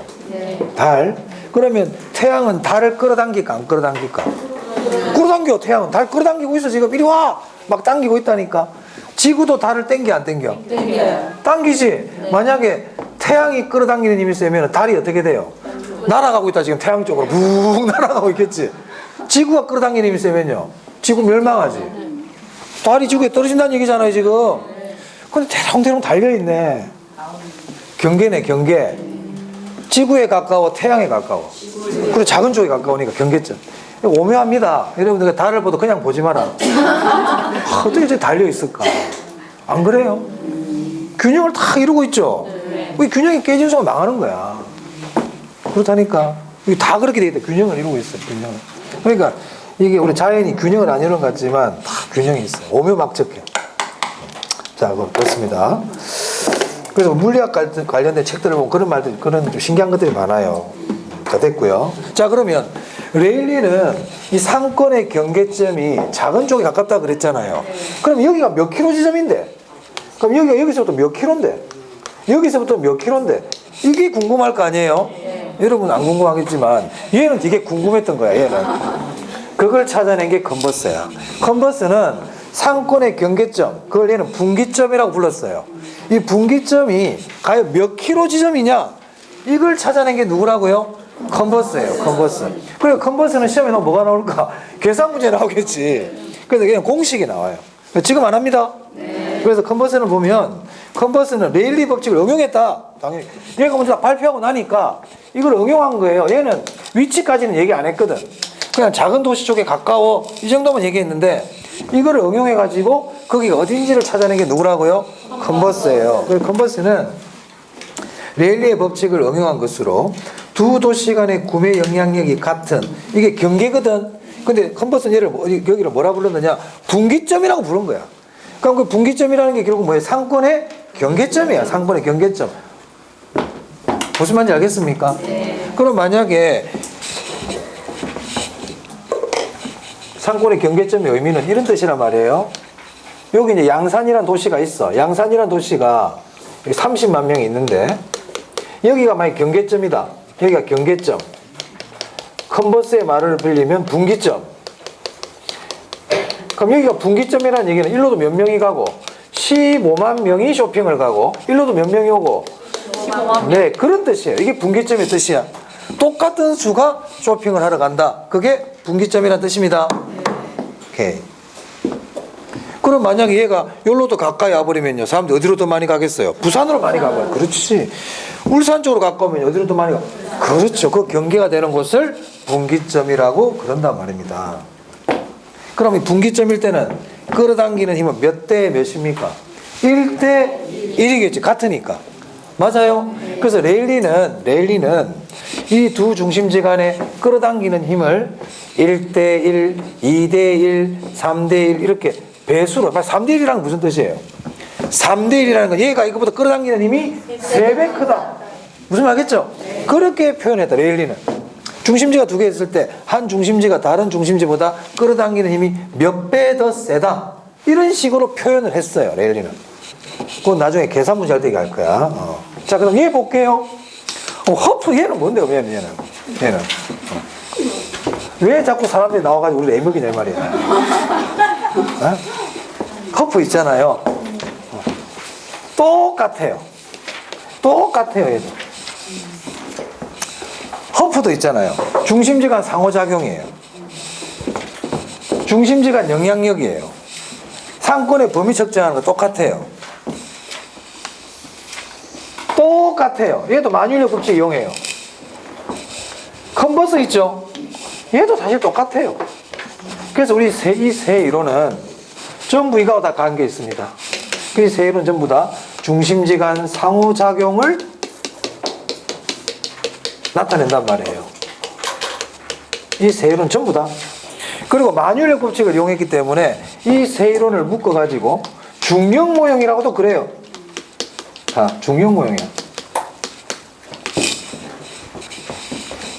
달. 그러면 태양은 달을 끌어당길까, 안 끌어당길까? 끌어당겨, 태양은. 달 끌어당기고 있어, 지금. 이리 와! 막 당기고 있다니까. 지구도 달을 당겨, 안 당겨? 당기지? 만약에 태양이 끌어당기는 힘이 세면 달이 어떻게 돼요? 날아가고 있다. 지금 태양 쪽으로 붕 날아가고 있겠지. 지구가 끌어당기는 힘이 세면요, 지구 멸망하지. 달이 지구에 떨어진다는 얘기잖아요 지금. 근데 대롱대롱 달려있네. 경계네, 경계. 지구에 가까워, 태양에 가까워. 그리고 작은 쪽에 가까우니까 경계점. 오묘합니다. 여러분들 달을 보도 그냥 보지 마라. 어떻게 저기 달려있을까? 안 그래요? 균형을 다 이루고 있죠. 이 균형이 깨지는 순간 망하는 거야. 그렇다니까. 이게 다 그렇게 돼 있다. 균형을 이루고 있어요. 균형을. 그러니까 이게 우리 자연이 균형을 안 이루는 것 같지만 다 균형이 있어요. 오묘막적해. 자, 그렇습니다. 그래서 물리학 관련된 책들을 보면 그런 말들, 그런 좀 신기한 것들이 많아요. 자, 됐고요. 자, 그러면 레일리는 이 상권의 경계점이 작은 쪽에 가깝다 그랬잖아요. 그럼 여기가 몇 킬로 지점인데? 그럼 여기서부터 몇 킬로인데? 여기서부터 몇 킬로인데? 이게 궁금할 거 아니에요? 여러분 안 궁금하겠지만 얘는 되게 궁금했던 거야. 얘는 그걸 찾아낸 게 컨버스야. 컨버스는 상권의 경계점, 그걸 얘는 분기점이라고 불렀어요. 이 분기점이 과연 몇 킬로 지점이냐, 이걸 찾아낸 게 누구라고요? 컨버스예요. 컨버스. 그리고 컨버스는 시험에 나오면 뭐가 나올까? 계산 문제 나오겠지. 그래서 그냥 공식이 나와요. 지금 안 합니다. 그래서 컨버스는 보면, 컨버스는 레일리 법칙을 응용했다. 당연히 얘가 먼저 발표하고 나니까 이걸 응용한 거예요. 얘는 위치까지는 얘기 안 했거든. 그냥 작은 도시 쪽에 가까워, 이 정도만 얘기했는데 이거를 응용해 가지고 거기가 어딘지를 찾아낸 게 누구라고요? 컨버스예요. 그래서 컨버스는 레일리의 법칙을 응용한 것으로 두 도시 간의 구매 영향력이 같은, 이게 경계거든. 근데 컨버스는 얘를 여기를 뭐라 불렀느냐? 분기점이라고 부른 거야. 그럼 그 분기점이라는 게 결국 뭐예요? 상권의 경계점이야. 상권의 경계점. 무슨 말인지 알겠습니까? 그럼 만약에 상권의 경계점의 의미는 이런 뜻이란 말이에요. 여기 이제 양산이라는 도시가 있어. 양산이라는 도시가 30만 명이 있는데 여기가 만약 경계점이다. 여기가 경계점. 컨버스의 말을 빌리면 분기점. 그럼 여기가 분기점이라는 얘기는 일로도 몇 명이 가고 15만 명이 쇼핑을 가고 일로도 몇 명이 오고 15만 명. 네, 그런 뜻이에요. 이게 분기점의 뜻이야. 똑같은 수가 쇼핑을 하러 간다. 그게 분기점이라는 뜻입니다. 오케이. 그럼 만약에 얘가 여기로도 가까이 와버리면요, 사람들 어디로 더 많이 가겠어요? 부산으로 많이 가봐요. 그렇지. 울산 쪽으로 가까우면 어디로 더 많이 가? 그렇죠. 그 경계가 되는 곳을 분기점이라고 그런단 말입니다. 그럼 이 분기점일 때는 끌어당기는 힘은 몇 대 몇입니까? 1대 1이겠지. 같으니까. 맞아요. 그래서 레일리는 이 두 중심지 간에 끌어당기는 힘을 1대 1, 2대 1, 3대 1 이렇게 배수로. 3대 1이란 무슨 뜻이에요? 3대 1이라는 건 얘가 이거보다 끌어당기는 힘이 3배 크다. 무슨 말겠죠? 그렇게 표현했다. 레일리는. 중심지가 두 개 있을 때 한 중심지가 다른 중심지보다 끌어당기는 힘이 몇 배 더 세다. 이런 식으로 표현을 했어요. 레일리는. 그건 나중에 계산 문제 할 때 얘기할 거야. 자, 그럼 얘 볼게요. 허프 얘는 뭔데요? 얘는. 왜 자꾸 사람들이 나와가지고 우리를 애먹이냐 말이야. 허프 있잖아요. 똑같아요. 얘도. 허프도 있잖아요. 중심지간 상호작용이에요. 중심지간 영향력이에요. 상권의 범위 측정하는 거 똑같아요. 얘도 만유인력 법칙 이용해요. 컨버스 있죠? 얘도 사실 똑같아요. 그래서 우리 이 세 이론은 전부 이거와 다 관계 있습니다. 이 세 이론은 전부 다 중심지간 상호작용을 나타낸단 말이에요. 이 세 이론 전부 다. 그리고 만유인력 법칙을 이용했기 때문에 이 세 이론을 묶어가지고 중력 모형이라고도 그래요. 자, 중력 모형이야.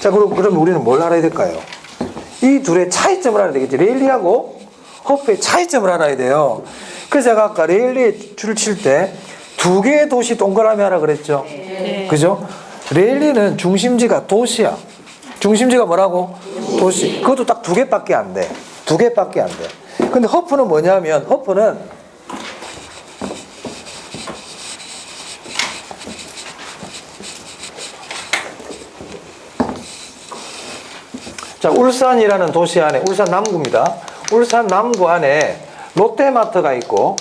자, 그럼 우리는 뭘 알아야 될까요? 이 둘의 차이점을 알아야 되겠지. 레일리하고 허프의 차이점을 알아야 돼요. 그래서 제가 아까 레일리의 줄을 칠 때 두 개의 도시 동그라미 하라 그랬죠. 네. 그죠? 레일리는 중심지가 도시야. 중심지가 뭐라고? 도시. 그것도 딱 두 개밖에 안 돼. 근데 허프는 뭐냐면, 자, 울산이라는 도시 안에, 울산 남구입니다. 울산 남구 안에 롯데마트가 있고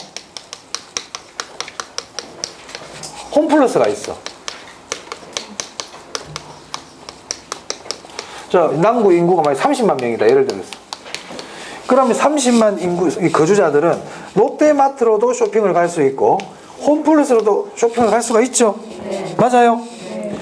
홈플러스가 있어. 자, 남구 인구가 만약 30만 명이다. 예를 들어서. 그러면 30만 인구 거주자들은 롯데마트로도 쇼핑을 갈 수 있고 홈플러스로도 쇼핑을 갈 수가 있죠. 네. 맞아요. 네.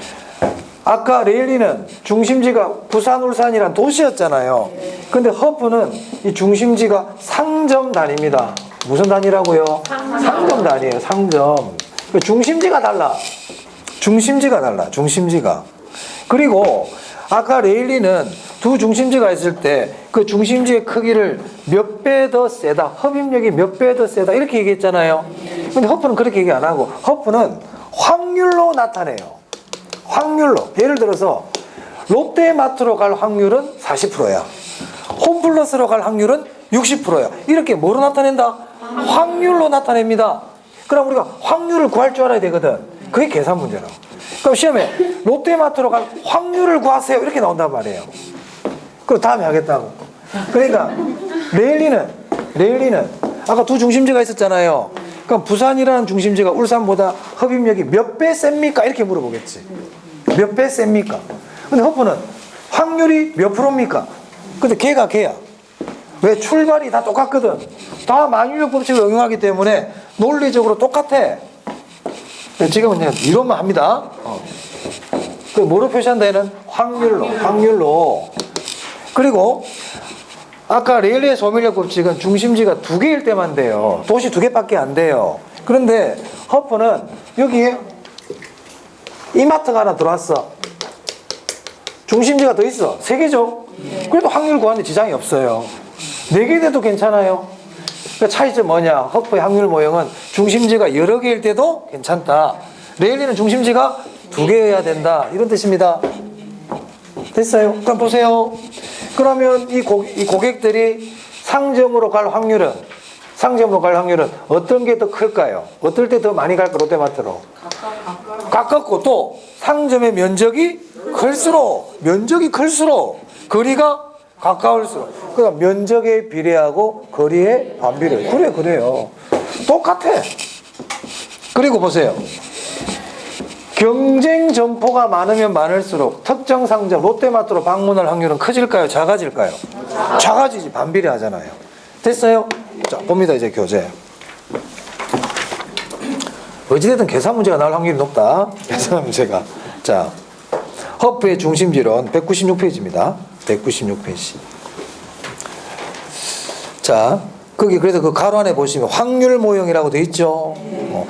아까 레일리는 중심지가 부산, 울산이란 도시였잖아요. 근데 허프는 이 중심지가 상점 단위입니다. 무슨 단위라고요? 상점 단위예요. 상점. 중심지가 달라. 그리고 아까 레일리는 두 중심지가 있을 때 그 중심지의 크기를 몇 배 더 세다. 흡입력이 몇 배 더 세다. 이렇게 얘기했잖아요. 근데 허프는 그렇게 얘기 안 하고 허프는 확률로 나타내요. 확률로. 예를 들어서 롯데마트로 갈 확률은 40%야. 홈플러스로 갈 확률은 60%야. 이렇게 뭐로 나타낸다? 확률로 나타냅니다. 그럼 우리가 확률을 구할 줄 알아야 되거든. 그게 계산 문제라고. 그럼 시험에 롯데마트로 갈 확률을 구하세요. 이렇게 나온단 말이에요. 그럼 다음에 하겠다고. 그러니까 레일리는 아까 두 중심지가 있었잖아요. 그럼 부산이라는 중심지가 울산보다 흡입력이 몇 배 셉니까? 이렇게 물어보겠지. 몇 배 셉니까? 근데 허프는 확률이 몇 프로입니까? 근데 걔야. 왜? 출발이 다 똑같거든. 다 만유인력 법칙을 응용하기 때문에 논리적으로 똑같아. 지금은 그냥 이론만 합니다. 그 뭐로 표시한다? 얘는 확률로. 그리고 아까 레일리의 소밀력 법칙은 중심지가 두 개일 때만 돼요. 도시 두 개밖에 안 돼요. 그런데 허프는 여기에 이마트가 하나 들어왔어. 중심지가 더 있어. 세 개죠? 그래도 확률 구하는데 지장이 없어요. 네 개 돼도 괜찮아요. 그 차이점 뭐냐? 허프의 확률 모형은 중심지가 여러 개일 때도 괜찮다. 레일리는 중심지가 2개여야 된다. 이런 뜻입니다. 됐어요? 그럼 보세요. 그러면 이 고객들이 상점으로 갈 확률은 어떤 게 더 클까요? 어떨 때 더 많이 갈까? 롯데마트로. 가깝고 또 상점의 면적이 클수록 거리가 가까울수록 그러니까 면적에 비례하고 거리에 반비례. 그래요. 똑같아. 그리고 보세요. 경쟁 점포가 많으면 많을수록 특정 상점 롯데마트로 방문할 확률은 커질까요? 작아질까요? 작아지지. 반비례하잖아요. 됐어요? 자, 봅니다. 이제 교재. 어찌됐든 계산 문제가 나올 확률이 높다. 계산 문제가. 자, 허프의 중심지론 196페이지입니다. 196페이지. 자, 거기 그래서 그 가로 안에 보시면 확률 모형이라고 되어 있죠.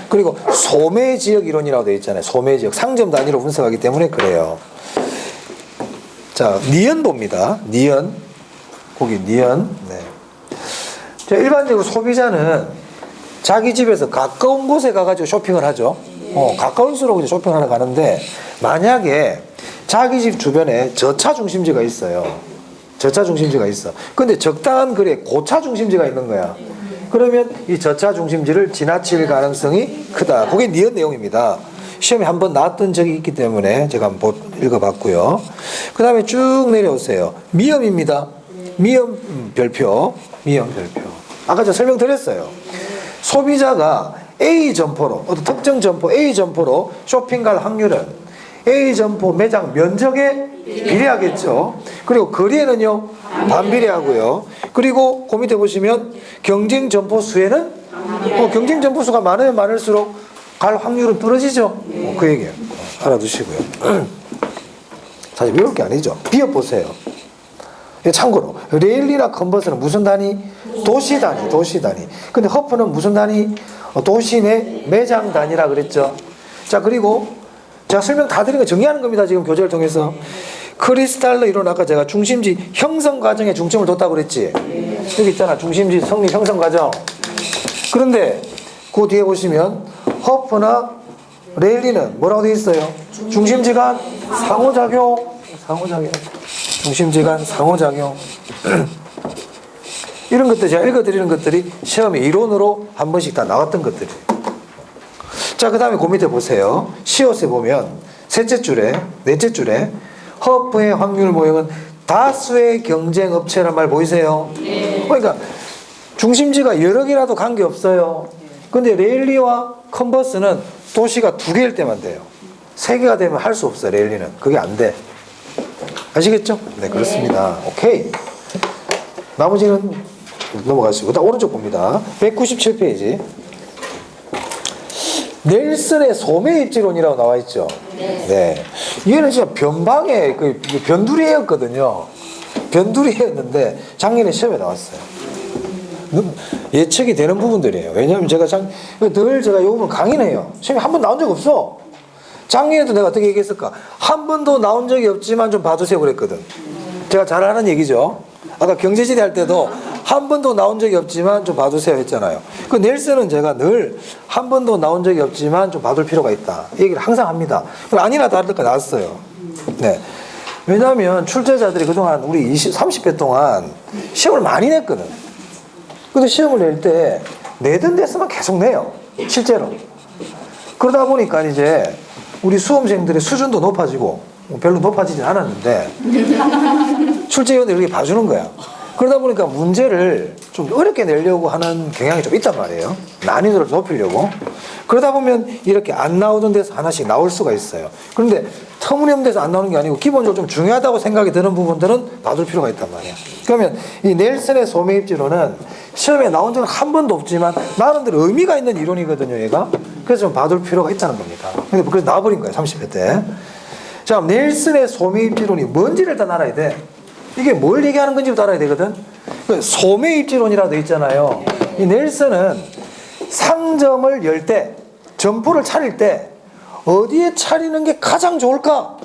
그리고 소매지역 이론이라고 되어 있잖아요. 소매지역. 상점 단위로 분석하기 때문에 그래요. 자, 니은 봅니다. 니은. 거기 니은. 네. 자, 일반적으로 소비자는 자기 집에서 가까운 곳에 가가지고 쇼핑을 하죠. 가까울수록 이제 쇼핑하러 가는데 만약에 자기 집 주변에 저차 중심지가 있어요. 저차 중심지가 있어. 근데 적당한 거리에 고차 중심지가 있는 거야. 그러면 이 저차 중심지를 지나칠 가능성이 크다. 그게 니은 내용입니다. 시험에 한번 나왔던 적이 있기 때문에 제가 한번 읽어봤고요. 그 다음에 쭉 내려오세요. 미음입니다. 미음 별표. 아까 제가 설명드렸어요. 소비자가 A 점포로, 어떤 특정 점포 A 점포로 쇼핑 갈 확률은 A 점포 매장 면적에 비례하겠죠. 그리고 거리에는요 반비례하고요. 그리고 그 밑에 보시면 경쟁 점포 수에는 경쟁 점포 수가 많으면 많을수록 갈 확률은 떨어지죠. 그 얘기예요. 알아두시고요. 사실 외울 게 아니죠. 비읍 보세요. 참고로 레일리나 컨버스는 무슨 단위? 도시 단위. 근데 허프는 무슨 단위? 도시 내 매장 단위라 그랬죠. 자, 그리고 제가 설명 다 드린 거 정리하는 겁니다. 지금 교재를 통해서. 크리스탈러 이론 아까 제가 중심지 형성 과정에 중점을 뒀다고 그랬지. 여기 있잖아. 중심지 성립 형성 과정. 그런데 그 뒤에 보시면 허프나 레일리는 뭐라고 되어 있어요? 중심지간 상호작용. 중심지간 상호작용. 이런 것들 제가 읽어드리는 것들이 시험에 이론으로 한 번씩 다 나왔던 것들이에요. 자, 그 다음에 그 밑에 보세요. 시옷에 보면 넷째 줄에 허프의 확률 모형은 다수의 경쟁 업체란 말 보이세요? 그러니까 중심지가 여러 개라도 관계없어요. 근데 레일리와 컨버스는 도시가 2개일 때만 돼요. 3개가 되면 할 수 없어요. 레일리는. 그게 안 돼. 아시겠죠? 네, 그렇습니다. 오케이. 나머지는 넘어가시고. 다 오른쪽 봅니다. 197페이지. 넬슨의 소매입지론이라고 나와 있죠. 네. 얘는 진짜 변방의 변두리였거든요. 변두리였는데 작년에 시험에 나왔어요. 예측이 되는 부분들이에요. 왜냐하면 제가 늘 제가 이 부분 강의해요. 시험에 한 번 나온 적 없어. 작년에도 내가 어떻게 얘기했을까? 한 번도 나온 적이 없지만 좀 봐주세요 그랬거든. 제가 잘 아는 얘기죠. 아까 경제지대 할 때도 한 번도 나온 적이 없지만 좀 봐주세요 했잖아요. 그 넬슨은 제가 늘 한 번도 나온 적이 없지만 좀 봐둘 필요가 있다. 이 얘기를 항상 합니다. 아니나 다를까 나왔어요. 네. 왜냐하면 출제자들이 그동안 우리 30회 동안 시험을 많이 냈거든. 근데 시험을 낼 때 내던 데서만 계속 내요. 실제로. 그러다 보니까 이제 우리 수험생들의 수준도 높아지고 별로 높아지진 않았는데 출제위원들이 이렇게 봐주는 거야. 그러다 보니까 문제를 좀 어렵게 내려고 하는 경향이 좀 있단 말이에요. 난이도를 높이려고. 그러다 보면 이렇게 안 나오던 데서 하나씩 나올 수가 있어요. 그런데 터무니없는 데서 안 나오는 게 아니고 기본적으로 좀 중요하다고 생각이 드는 부분들은 봐둘 필요가 있단 말이야. 그러면 이 넬슨의 소매입지론은 시험에 나온 적은 한 번도 없지만 나름대로 의미가 있는 이론이거든요, 얘가. 그래서 좀 봐둘 필요가 있다는 겁니다. 근데 그래서 나와버린 거예요, 30회 때. 자, 넬슨의 소매입지론이 뭔지를 일단 알아야 돼. 이게 뭘 얘기하는 건지부터 알아야 되거든. 소매입지론이라고 돼 있잖아요. 이 넬슨은 상점을 열 때, 점포를 차릴 때 어디에 차리는 게 가장 좋을까?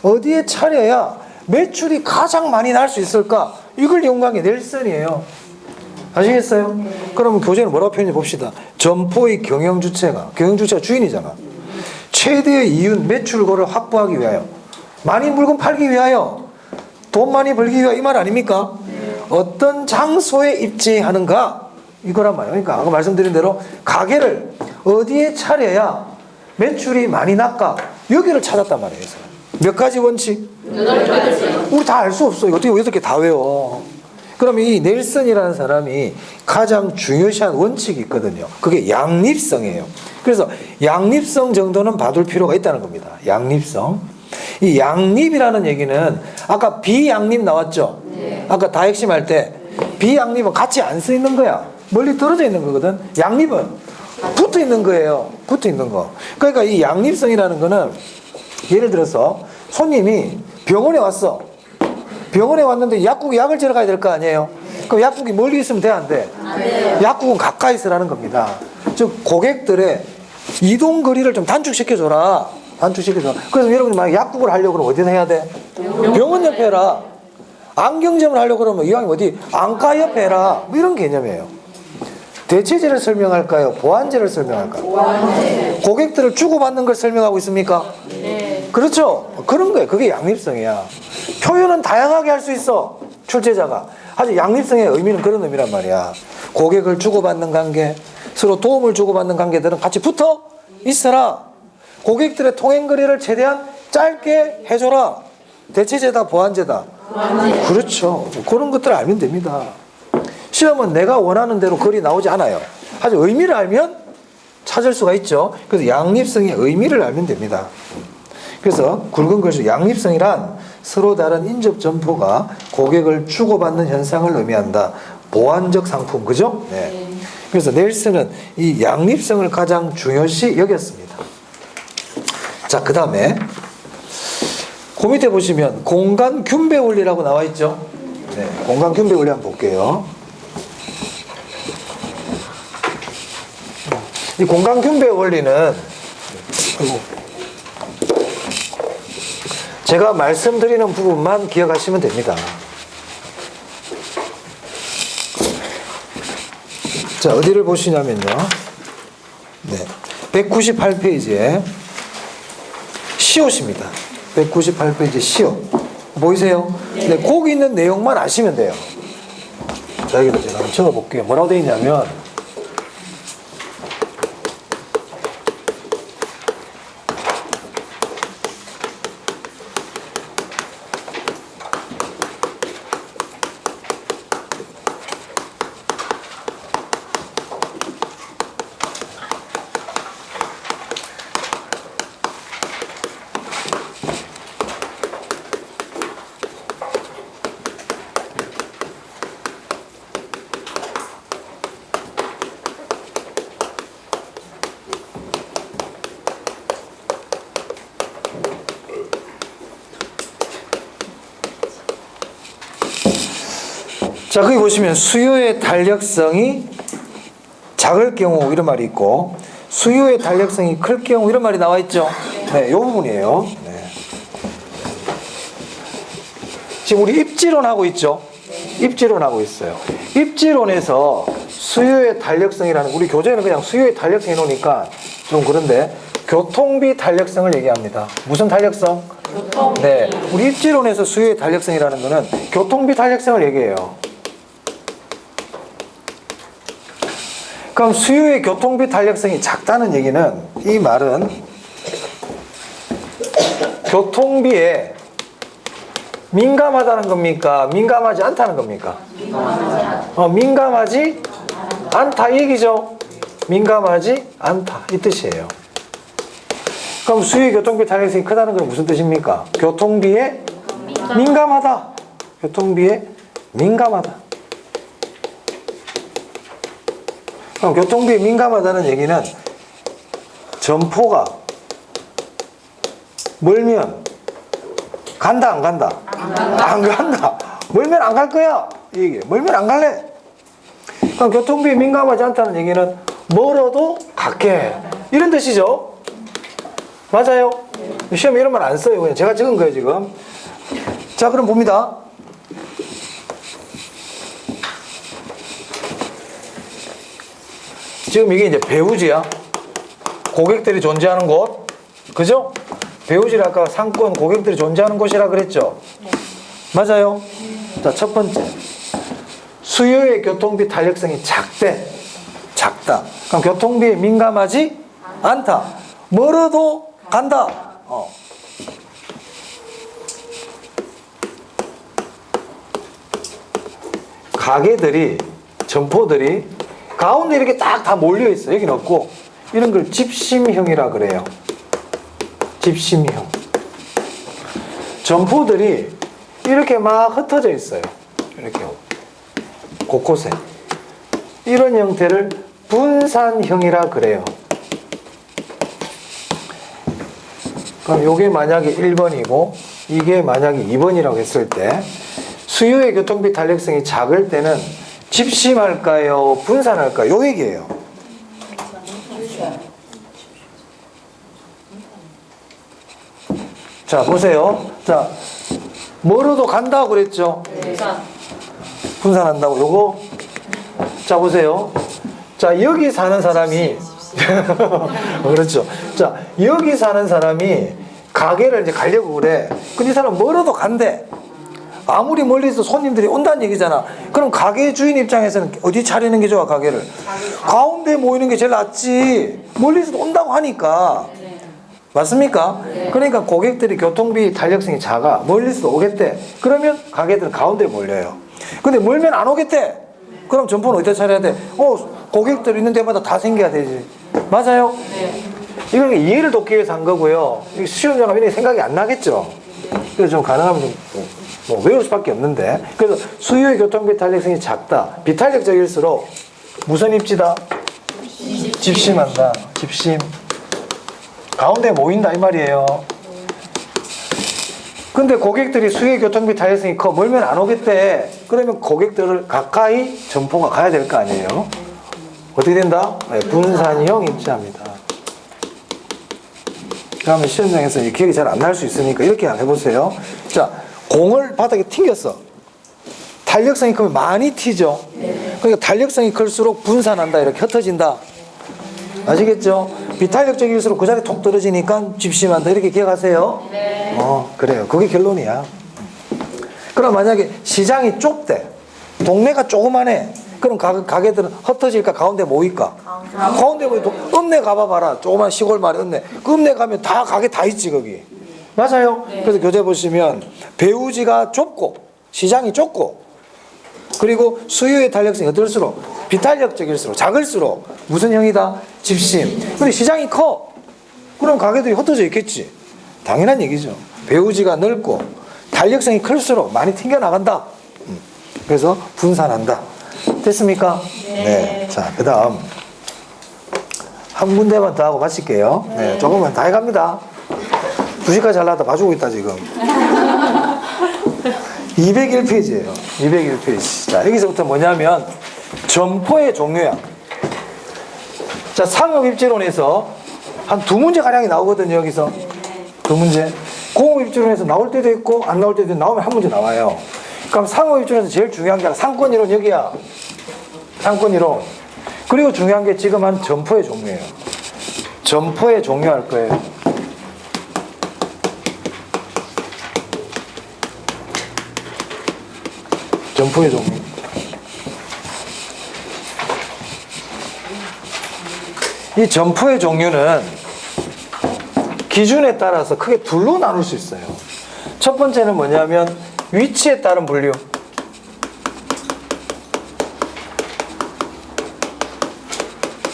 어디에 차려야 매출이 가장 많이 날 수 있을까? 이걸 연구한 게 넬슨이에요. 아시겠어요? 그러면 교재는 뭐라고 표현해 봅시다. 점포의 경영주체가 주인이잖아. 최대의 이윤, 매출고를 확보하기 위하여, 많이 물건 팔기 위하여, 돈 많이 벌기 위하여, 이 말 아닙니까? 어떤 장소에 입지하는가, 이거란 말이에요. 그러니까 아까 말씀드린 대로 가게를 어디에 차려야 매출이 많이 날까, 여기를 찾았단 말이에요. 몇 가지 원칙? 8가지. 우리 다 알 수 없어. 어떻게 8개 다 외워? 그럼 이 넬슨이라는 사람이 가장 중요시한 원칙이 있거든요. 그게 양립성이에요. 그래서 양립성 정도는 봐둘 필요가 있다는 겁니다. 양립성. 이 양립이라는 얘기는 아까 비양립 나왔죠? 네. 아까 다핵심 할 때 비양립은 같이 안 써 있는 거야. 멀리 떨어져 있는 거거든. 양립은 붙어 있는 거예요. 붙어 있는 거. 그러니까 이 양립성이라는 거는 예를 들어서 손님이 병원에 왔어. 병원에 왔는데 약을 지러 가야 될 거 아니에요? 그럼 약국이 멀리 있으면 돼, 안 돼? 안 돼요. 약국은 가까이 있으라는 겁니다. 즉 고객들의 이동 거리를 좀 단축시켜줘라. 단축시켜줘. 그래서 여러분이 만약 약국을 하려고 그러면 어디서 해야 돼? 병원 옆에 해라. 안경점을 하려고 그러면 이왕이면 어디? 안과 옆에 해라. 뭐 이런 개념이에요. 대체제를 설명할까요? 보완제를 설명할까요? 보완제. 고객들을 주고받는 걸 설명하고 있습니까? 네. 그렇죠. 그런 거예요. 그게 양립성이야. 표현은 다양하게 할 수 있어. 출제자가. 하지만 양립성의 의미는 그런 의미란 말이야. 고객을 주고받는 관계, 서로 도움을 주고받는 관계들은 같이 붙어 있어라. 고객들의 통행거리를 최대한 짧게 해줘라. 대체제다, 보완제다. 보완제. 그렇죠. 그런 것들을 알면 됩니다. 시험은 내가 원하는 대로 글이 나오지 않아요. 하지만 의미를 알면 찾을 수가 있죠. 그래서 양립성의 의미를 알면 됩니다. 그래서 굵은 글씨 양립성이란 서로 다른 인접 점포가 고객을 주고받는 현상을 의미한다. 보완적 상품, 그죠? 네. 그래서 넬슨은 이 양립성을 가장 중요시 여겼습니다. 자, 그 다음에 그 밑에 보시면 공간 균배 원리라고 나와 있죠. 네, 공간 균배 원리 한번 볼게요. 이 공간 균배 원리는 제가 말씀드리는 부분만 기억하시면 됩니다. 자, 어디를 보시냐면요. 네, 198페이지에 시옷입니다. 198페이지 시옷. 보이세요? 네, 거기 있는 내용만 아시면 돼요. 자, 여기로 제가 한번 적어볼게요. 뭐라고 되어 있냐면, 자, 거기 보시면 수요의 탄력성이 작을 경우 이런 말이 있고 수요의 탄력성이 클 경우 이런 말이 나와 있죠. 네, 이 부분이에요. 네. 지금 우리 입지론 하고 있죠. 입지론 하고 있어요. 입지론에서 수요의 탄력성이라는, 우리 교재는 그냥 수요의 탄력성 해놓으니까 좀 그런데 교통비 탄력성을 얘기합니다. 무슨 탄력성? 교통비. 네, 우리 입지론에서 수요의 탄력성이라는 거는 교통비 탄력성을 얘기해요. 그럼 수요의 교통비 탄력성이 작다는 얘기는, 이 말은 교통비에 민감하다는 겁니까? 민감하지 않다는 겁니까? 민감하지 않다 이 얘기죠. 민감하지 않다 이 뜻이에요. 그럼 수요의 교통비 탄력성이 크다는 건 무슨 뜻입니까? 교통비에 민감하다. 교통비에 민감하다. 그럼 교통비에 민감하다는 얘기는 점포가 멀면 간다 안 간다? 안 간다. 멀면 안 갈 거야. 이 얘기예요. 멀면 안 갈래. 그럼 교통비에 민감하지 않다는 얘기는 멀어도 갈게. 이런 뜻이죠. 맞아요? 시험에 이런 말 안 써요. 그냥 제가 적은 거예요 지금. 자, 그럼 봅니다. 지금 이게 이제 배후지야. 고객들이 존재하는 곳. 그죠? 배우질 아까 상권 고객들이 존재하는 곳이라 그랬죠? 맞아요? 자, 첫 번째. 수요의 교통비 탄력성이 작다. 그럼 교통비에 민감하지 않다. 멀어도 간다. 가게들이, 점포들이 가운데 이렇게 딱 다 몰려 있어. 여기는 없고. 이런 걸 집심형이라 그래요. 집심형. 점포들이 이렇게 막 흩어져 있어요. 이렇게 곳곳에. 이런 형태를 분산형이라 그래요. 그럼 이게 만약에 1번이고 이게 만약에 2번이라고 했을 때 수요의 교통비 탄력성이 작을 때는 집심할까요? 분산할까요? 요 얘기예요. 자, 보세요. 자, 멀어도 간다고 그랬죠? 분산한다고. 요거. 자, 보세요. 자, 여기 사는 사람이 그렇죠. 자, 여기 사는 사람이 가게를 이제 가려고 그래. 근데 이 사람 멀어도 간대. 아무리 멀리서 손님들이 온다는 얘기잖아. 그럼 가게 주인 입장에서는 어디 차리는 게 좋아, 가게를? 가운데 모이는 게 제일 낫지. 멀리서도 온다고 하니까. 맞습니까? 그러니까 고객들이 교통비 탄력성이 작아. 멀리서도 오겠대. 그러면 가게들은 가운데 몰려요. 근데 멀면 안 오겠대. 그럼 점포는 어디다 차려야 돼? 고객들 있는 데마다 다 생겨야 되지. 맞아요? 이건 이해를 돕기 위해서 한 거고요. 시험자가 만약에 생각이 안 나겠죠? 그래서 좀 가능하면 좀 외울 수밖에 없는데. 그래서 수요의 교통비 탄력성이 작다. 비탄력적일수록 무슨 입지다? 집심한다. 집심. 가운데 모인다 이 말이에요. 근데 고객들이 수요의 교통비 탄력성이 커. 멀면 안 오겠대. 그러면 고객들을 가까이 점포가 가야 될 거 아니에요. 어떻게 된다? 네, 분산형 입지합니다. 그러면 시험장에서 기억이 잘 안 날 수 있으니까 이렇게 해보세요. 자, 공을 바닥에 튕겼어. 탄력성이 크면 많이 튀죠. 그러니까 탄력성이 클수록 분산한다. 이렇게 흩어진다. 아시겠죠? 비탄력적일수록 그 자리에 톡 떨어지니까 집심한다. 이렇게 기억하세요? 네. 그래요. 그게 결론이야. 그럼 만약에 시장이 좁대. 동네가 조그만해. 그럼 가게들은 흩어질까? 가운데 모일까? 가운데 모이도 읍내 가봐봐라. 조그만 시골 마을 읍내. 그 읍내 가면 다 가게 다 있지 거기. 맞아요? 네. 그래서 교재 보시면 배우지가 좁고 시장이 좁고 그리고 수요의 탄력성이 어떨수록 비탄력적일수록 작을수록 무슨 형이다? 집심. 근데 시장이 커. 그럼 가게들이 흩어져 있겠지. 당연한 얘기죠. 배우지가 넓고 탄력성이 클수록 많이 튕겨나간다. 그래서 분산한다. 됐습니까? 네. 자, 그 다음 한 군데만 더 하고 마칠게요. 네, 조금만 다 해갑니다. 2시까지 하려다 봐주고 있다 지금. 201페이지예요. 201페이지. 자, 여기서부터 뭐냐면 점포의 종류야. 자, 상업입지론에서 한 2문제 가량이 나오거든요. 여기서 2문제. 공업입지론에서 나올 때도 있고 안 나올 때도 있고 나오면 한 문제 나와요. 그럼 상업입지론에서 제일 중요한 게 상권이론 여기야. 상권이론. 그리고 중요한 게 지금 한 점포의 종류예요. 점포의 종류 할 거예요. 점포의 종류. 이 점포의 종류는 기준에 따라서 크게 둘로 나눌 수 있어요. 첫 번째는 뭐냐면 위치에 따른 분류.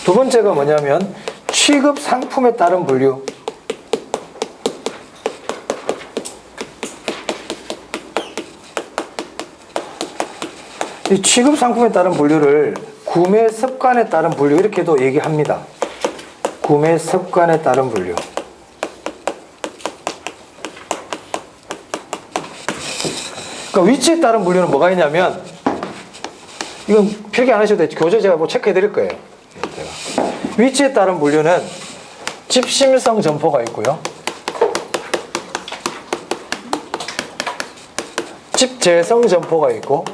두 번째가 뭐냐면 취급 상품에 따른 분류. 이 취급 상품에 따른 분류를 구매 습관에 따른 분류 이렇게도 얘기합니다. 구매 습관에 따른 분류. 그러니까 위치에 따른 분류는 뭐가 있냐면 이건 필기 안 하셔도 돼요. 교재 제가 뭐 체크해 드릴 거예요. 제가. 위치에 따른 분류는 집심성 점포가 있고요. 집재성 점포가 있고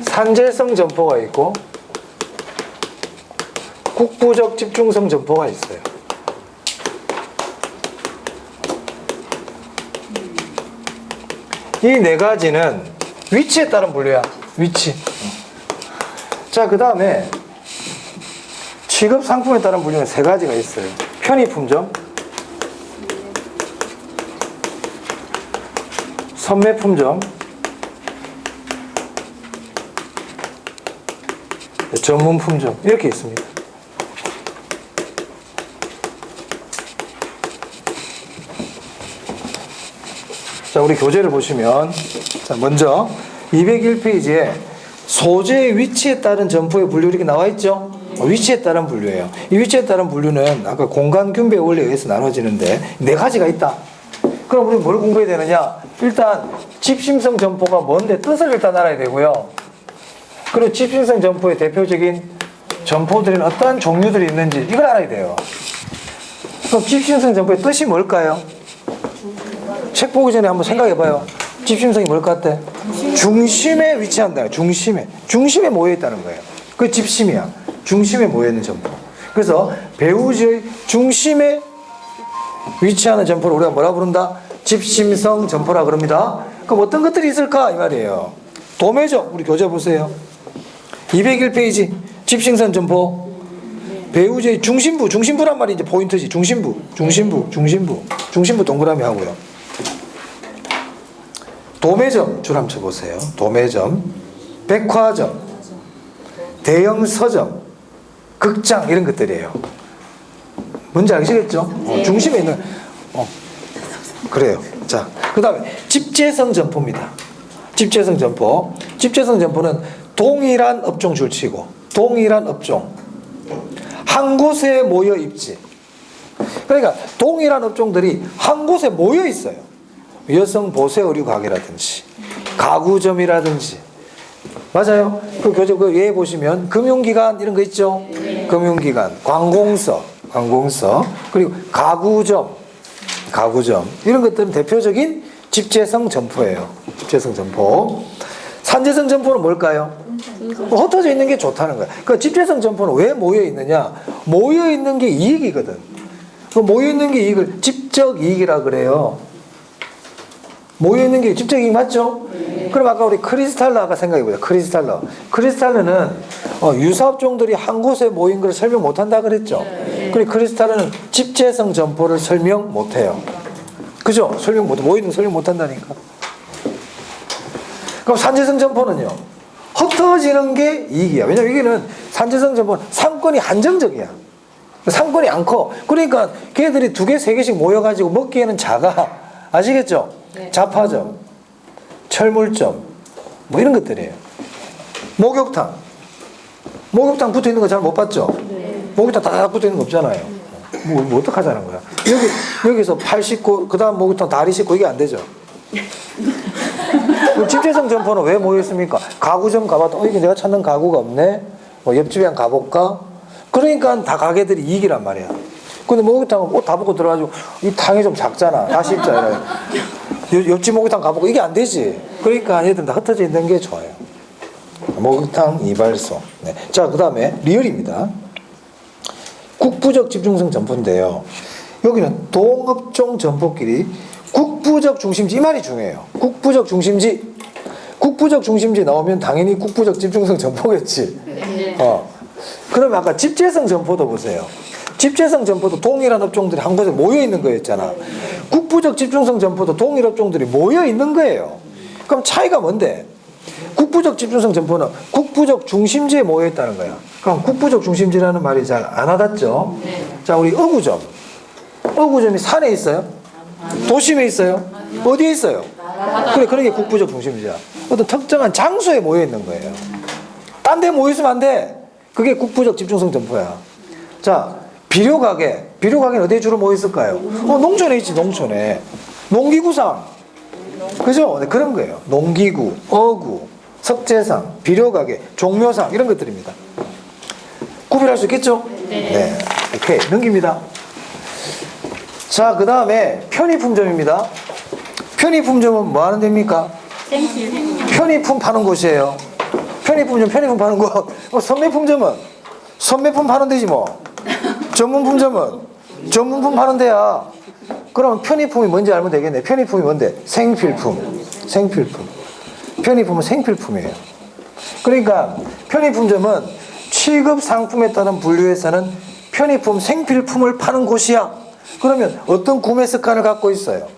산재성 점포가 있고 국부적 집중성 점포가 있어요. 이 네 가지는 위치에 따른 분류야. 위치. 자, 그 다음에 취급 상품에 따른 분류는 세 가지가 있어요. 편의품점, 선매품점, 전문품점 이렇게 있습니다. 자, 우리 교재를 보시면 자, 먼저 201페이지에 소재의 위치에 따른 점포의 분류 이렇게 나와 있죠? 위치에 따른 분류예요. 이 위치에 따른 분류는 아까 공간 균배 원리에 의해서 나눠지는데 네 가지가 있다. 그럼 우리 뭘 공부해야 되느냐? 일단 집심성 점포가 뭔데 뜻을 일단 알아야 되고요. 그리고 집심성 점포의 대표적인 점포들은 어떠한 종류들이 있는지 이걸 알아야 돼요. 그럼 집심성 점포의 뜻이 뭘까요? 책 보기 전에 한번 생각해봐요. 집심성이 뭘 것 같아? 중심에 위치한다. 중심에 모여있다는 거예요. 그게 집심이야. 중심에 모여있는 점포. 그래서 배우지의 중심에 위치하는 점포를 우리가 뭐라 부른다? 집심성 점포라 그럽니다. 그럼 어떤 것들이 있을까? 이 말이에요. 도매점, 우리 교재 보세요. 201페이지 집심성 점포. 배우지의 중심부란 말이 이제 포인트지. 중심부 동그라미 하고요. 도매점 줄 한번 쳐보세요. 도매점, 백화점, 대형 서점, 극장 이런 것들이에요. 뭔지 아시겠죠? 중심에 있는 그래요. 자, 그 다음에 집재성 점포입니다. 집재성 점포. 집재성 점포는 동일한 업종 줄치고 동일한 업종 한 곳에 모여 있지. 그러니까 동일한 업종들이 한 곳에 모여 있어요. 여성 보세 의류 가게라든지 가구점이라든지 맞아요. 그 교재 그 예에 보시면 금융기관 이런 거 있죠. 금융기관, 관공서 그리고 가구점 이런 것들은 대표적인 집재성 점포예요. 집재성 점포. 산재성 점포는 뭘까요? 흩어져 있는 게 좋다는 거야. 그 집재성 점포는 왜 모여 있느냐? 모여 있는 게 이익이거든. 그 모여 있는 게 이익을 집적 이익이라 그래요. 모여있는 게 집적 이익 맞죠? 그럼 아까 우리 크리스탈러 아까 생각해보자. 크리스탈러는 유사업종들이 한 곳에 모인 걸 설명 못한다 그랬죠? 그리고 크리스탈러는 집재성 점포를 설명 못해요. 그죠? 모이는 거 설명 못한다니까. 그럼 산재성 점포는요? 흩어지는 게 이익이야. 왜냐면 여기는 산재성 점포는 상권이 한정적이야. 상권이 안 커. 그러니까 걔들이 2개, 3개씩 모여가지고 먹기에는 작아. 아시겠죠? 잡화점, 철물점, 뭐 이런 것들이에요. 목욕탕 붙어 있는 거 잘 못 봤죠? 목욕탕 다 붙어 있는 거 없잖아요. 뭐 어떡하자는 거야? 여기서 팔 씻고, 그 다음 목욕탕 다리 씻고 이게 안 되죠? 집재성 점포는 왜 모여 있습니까? 가구점 가봤다. 이게 내가 찾는 가구가 없네? 뭐 옆집에 한 가볼까? 그러니까 다 가게들이 이익이란 말이야. 근데 목욕탕은 옷 다 벗고 들어가지고 이 탕이 좀 작잖아. 다시 입자. 옆집 목욕탕 가보고 이게 안 되지. 그러니까 얘들 다 흩어져 있는 게 좋아요. 목욕탕, 이발소. 네. 자, 그 다음에 리얼입니다. 국부적 집중성 점포인데요. 여기는 동업종 점포끼리 국부적 중심지 이 말이 중요해요. 국부적 중심지 나오면 당연히 국부적 집중성 점포겠지. 그러면 아까 집재성 점포도 보세요. 집재성 점포도 동일한 업종들이 한 곳에 모여 있는 거였잖아. 국부적 집중성 점포도 동일 업종들이 모여 있는 거예요. 그럼 차이가 뭔데? 국부적 집중성 점포는 국부적 중심지에 모여 있다는 거야. 그럼 국부적 중심지라는 말이 잘 안 와닿죠? 자, 우리 어구점이 산에 있어요? 도심에 있어요? 어디에 있어요? 그래, 그런 게 국부적 중심지야. 어떤 특정한 장소에 모여 있는 거예요. 딴 데 모여 있으면 안 돼. 그게 국부적 집중성 점포야. 자, 비료가게는 어디에 주로 모여 있을까요? 농촌에 있지, 농촌에. 농기구상. 그죠? 네, 그런 거예요. 농기구, 어구, 석재상, 비료가게, 종묘상 이런 것들입니다. 구별할 수 있겠죠? 네. 오케이, 넘깁니다. 자, 그 다음에 편의품점입니다. 편의품점은 뭐 하는 데입니까? 편의품 파는 곳이에요. 편의품 파는 곳. 선매품점은 선매품 파는 데지 뭐. 전문품점은 전문품 파는 데야. 그러면 편의품이 뭔지 알면 되겠네. 편의품이 뭔데? 생필품. 생필품. 편의품은 생필품이에요. 그러니까 편의품점은 취급 상품에 따른 분류에서는 편의품, 생필품을 파는 곳이야. 그러면 어떤 구매 습관을 갖고 있어요?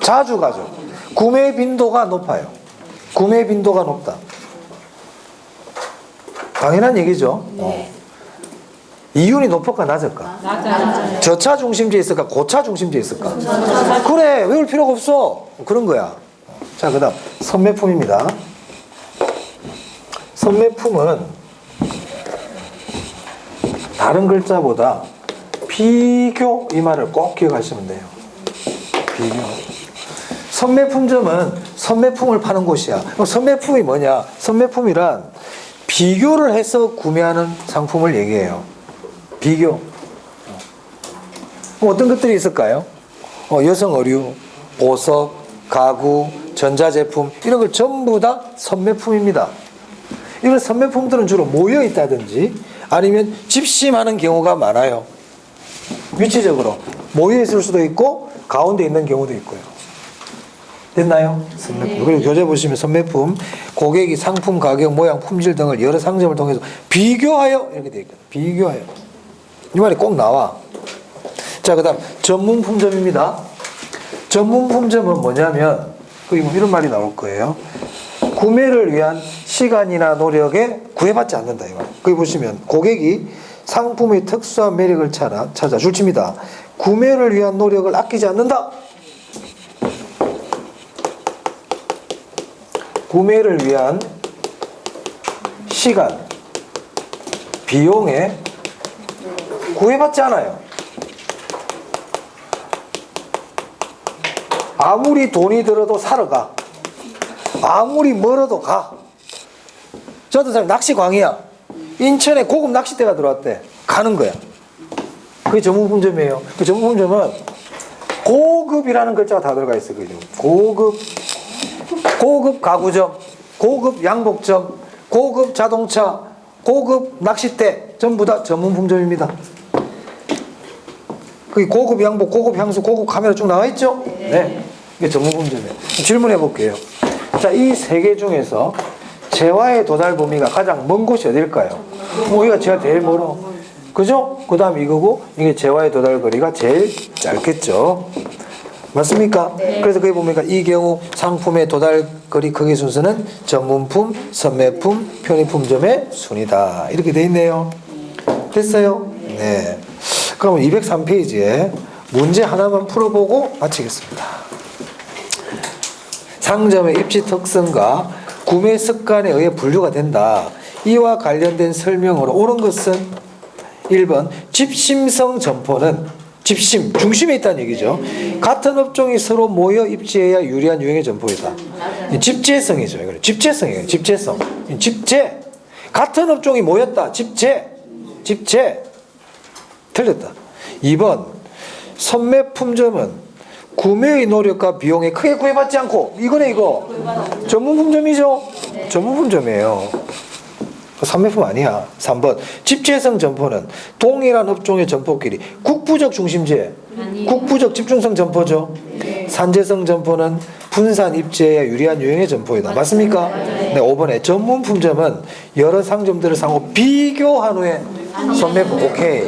자주 가죠. 구매 빈도가 높아요. 구매 빈도가 높다. 당연한 얘기죠. 이윤이 높을까 낮을까? 맞아요. 저차 중심지에 있을까? 고차 중심지에 있을까? 그래, 외울 필요가 없어. 그런 거야. 자, 그 다음 선매품입니다. 선매품은 다른 글자보다 비교, 이 말을 꼭 기억하시면 돼요. 비교. 선매품점은 선매품을 파는 곳이야. 그럼 선매품이 뭐냐? 선매품이란 비교를 해서 구매하는 상품을 얘기해요. 비교. 어떤 것들이 있을까요? 여성 의류, 보석, 가구, 전자제품, 이런 걸 전부 다 선매품입니다. 이런 선매품들은 주로 모여 있다든지 아니면 집심하는 경우가 많아요. 위치적으로 모여 있을 수도 있고 가운데 있는 경우도 있고요. 됐나요? 선매품. 그리고 교재 보시면 선매품, 고객이 상품 가격, 모양, 품질 등을 여러 상점을 통해서 비교하여, 이렇게 되어 있거든요. 비교하여. 이 말이 꼭 나와. 자, 그 다음 전문품점입니다. 전문품점은 뭐냐면 이런 말이 나올 거예요. 구매를 위한 시간이나 노력에 구애받지 않는다. 이거. 거기 보시면 고객이 상품의 특수한 매력을 찾아 줄칩니다. 구매를 위한 노력을 아끼지 않는다. 구매를 위한 시간, 비용에 구애받지 않아요. 아무리 돈이 들어도 사러 가. 아무리 멀어도 가. 저도 사람 낚시광이야. 인천에 고급 낚싯대가 들어왔대. 가는 거야. 그게 전문품점이에요. 그 전문품점은 고급이라는 글자가 다 들어가 있어요. 고급 가구점, 고급 양복점, 고급 자동차, 고급 낚싯대, 전부 다 전문품점입니다. 거기 고급 양복, 고급 향수, 고급 카메라 쭉 나와 있죠? 네. 이게 전문품점이에요. 질문해 볼게요. 자, 이 세 개 중에서 재화의 도달 범위가 가장 먼 곳이 어딜까요? 여기가 제가 제일 멀어. 그죠? 그 다음 이거고, 이게 재화의 도달 거리가 제일 짧겠죠? 맞습니까? 네. 그래서 거기 보니까 이 경우 상품의 도달 거리 크기 순서는 전문품, 선매품, 편의품점의 순이다. 이렇게 돼 있네요. 됐어요? 네. 그럼 203페이지에 문제 하나만 풀어보고 마치겠습니다. 상점의 입지 특성과 구매 습관에 의해 분류가 된다. 이와 관련된 설명으로 옳은 것은 1번 집심성 점포는 집심, 중심에 있다는 얘기죠. 같은 업종이 서로 모여 입지해야 유리한 유형의 점포이다. 집재성이죠. 집재성이에요. 집재성. 집재. 같은 업종이 모였다. 집재. 틀렸다. 2번 선매품점은 구매의 노력과 비용에 크게 구애받지 않고, 이거네 이거. 전문품점이죠. 전문품점이에요. 선매품 아니야. 3번 집재성 점포는 동일한 업종의 점포끼리 국부적 중심제, 국부적 집중성 점포죠. 산재성 점포는 분산 입지에 유리한 유형의 점포이다. 맞습니까? 네. 5번에 전문품점은 여러 상점들을 상호 비교한 후에 선매품. 오케이.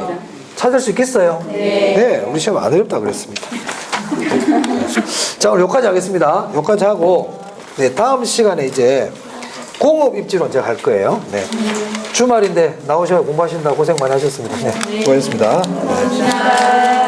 찾을 수 있겠어요? 네. 우리 시험 안 어렵다 그랬습니다. 자, 오늘 여기까지 하겠습니다. 여기까지 하고, 네, 다음 시간에 이제 공업 입지론 제가 할 거예요. 네. 주말인데 나오셔서 공부하신다고 고생 많이 하셨습니다. 네. 수고하셨습니다. 네.